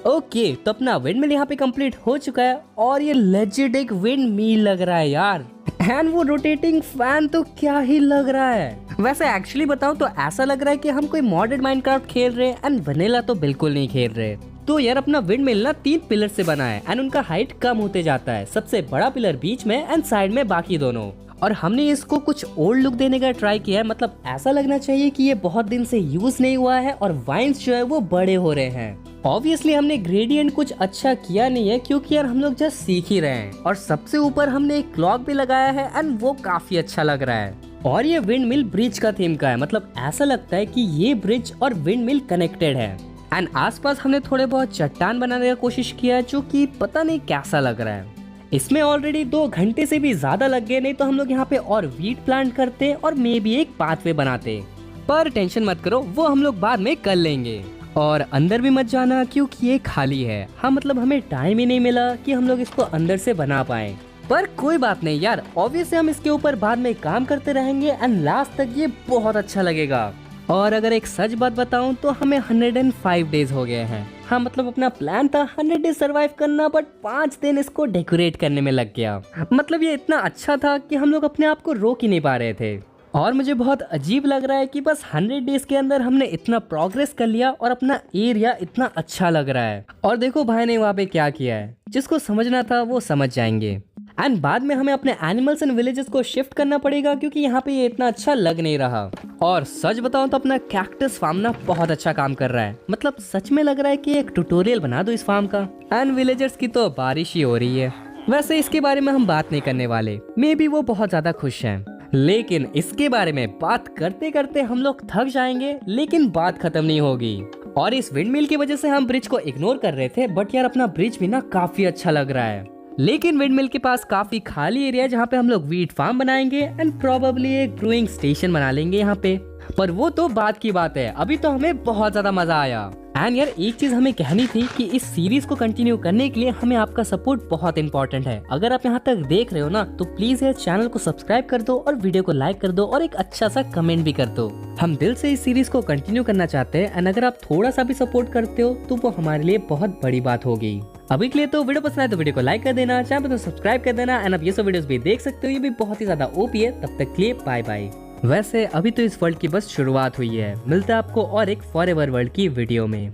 ओके तो अपना विंड मिल यहाँ पे कंप्लीट हो चुका है और ये लेजिट एक विंड मिल लग रहा है यार। एंड वो रोटेटिंग फैन तो क्या ही लग रहा है। वैसे एक्चुअली बताऊं तो ऐसा लग रहा है कि हम कोई मॉडर्न माइनक्राफ्ट खेल रहे हैं एंड वनीला तो बिल्कुल नहीं खेल रहे। तो यार अपना विंड मिल ना 3 पिलर से बना है एंड उनका हाइट कम होते जाता है, सबसे बड़ा पिलर बीच में एंड साइड में बाकी दोनों। और हमने इसको कुछ ओल्ड लुक देने का ट्राई किया है, मतलब ऐसा लगना चाहिए कि ये बहुत दिन से यूज नहीं हुआ है और वाइन्स जो है वो बड़े हो रहे हैं। ऑब्वियसली हमने ग्रेडियंट कुछ अच्छा किया नहीं है क्योंकि यार हम लोग जस्ट सीख ही रहे हैं। और सबसे ऊपर हमने एक क्लॉक भी लगाया है एंड वो काफी अच्छा लग रहा है। और ये विंड मिल ब्रिज का थीम का है, मतलब ऐसा लगता है कि ये ब्रिज और विंड मिल कनेक्टेड है। एंड आसपास हमने थोड़े बहुत चट्टान बनाने का कोशिश किया जो कि पता नहीं कैसा लग रहा है। इसमें ऑलरेडी 2 घंटे से भी ज्यादा लग गए, नहीं तो हम लोग यहाँ पे और वीट प्लांट करते और मे भी एक पाथवे बनाते। पर टेंशन मत करो, वो हम लोग बाद में कर लेंगे। और अंदर भी मत जाना क्योंकि ये खाली है। हाँ मतलब हमें टाइम ही नहीं मिला कि हम लोग इसको अंदर से बना पाए। पर कोई बात नहीं यार, ऑब्वियसली हम इसके ऊपर बाद में काम करते रहेंगे एंड लास्ट तक ये बहुत अच्छा लगेगा। और अगर एक सच बात बताऊं तो हमें 105 डेज हो गए हैं। हाँ मतलब अपना प्लान था 100 डेज सरवाइव करना, बट 5 दिन इसको डेकोरेट करने में लग गया। मतलब ये इतना अच्छा था कि हम लोग अपने आप को रोक ही नहीं पा रहे थे। और मुझे बहुत अजीब लग रहा है कि बस 100 डेज के अंदर हमने इतना प्रोग्रेस कर लिया और अपना एरिया इतना अच्छा लग रहा है। और देखो भाई ने वहाँ पे क्या किया है, जिसको समझना था वो समझ जाएंगे। एंड बाद में हमें अपने एनिमल्स एंड विलेजेस को शिफ्ट करना पड़ेगा क्योंकि यहाँ पे ये इतना अच्छा लग नहीं रहा। और सच बताऊं तो अपना कैक्टस फार्म ना बहुत अच्छा काम कर रहा है, मतलब सच में लग रहा है कि एक ट्यूटोरियल बना दो इस फार्म का। एंड विलेजर्स की तो बारिश ही हो रही है। वैसे इसके बारे में हम बात नहीं करने वाले, मे बी वो बहुत ज्यादा खुश हैं। लेकिन इसके बारे में बात करते करते हम लोग थक जाएंगे, लेकिन बात खत्म नहीं होगी। और इस विंडमिल की वजह से हम ब्रिज को इग्नोर कर रहे थे, बट यार अपना ब्रिज भी ना काफी अच्छा लग रहा है। लेकिन विंडमिल के पास काफी खाली एरिया है जहाँ पे हम लोग वीट फार्म बनाएंगे एंड प्रोबेबली एक ब्रूइंग स्टेशन बना लेंगे यहाँ पे। पर वो तो बात की बात है, अभी तो हमें बहुत ज्यादा मजा आया। एंड यार एक चीज हमें कहनी थी कि इस सीरीज को कंटिन्यू करने के लिए हमें आपका सपोर्ट बहुत इंपॉर्टेंट है। अगर आप यहाँ तक देख रहे हो ना तो प्लीज यार चैनल को सब्सक्राइब कर दो और वीडियो को लाइक कर दो और एक अच्छा सा कमेंट भी कर दो। हम दिल से इस सीरीज को कंटिन्यू करना चाहते हैं एंड अगर आप थोड़ा सा भी सपोर्ट करते हो तो वो हमारे लिए बहुत बड़ी बात होगी। अभी के लिए तो वीडियो पसंद आए तो वीडियो को लाइक कर देना, चैनल पर तो सब्सक्राइब कर देना एंड अब ये सब वीडियोस भी देख सकते हो, ये भी बहुत ही ज्यादा ओपी है। तब तक के लिए बाय बाय। वैसे अभी तो इस वर्ल्ड की बस शुरुआत हुई है, मिलता है आपको और एक फॉरएवर वर्ल्ड की वीडियो में।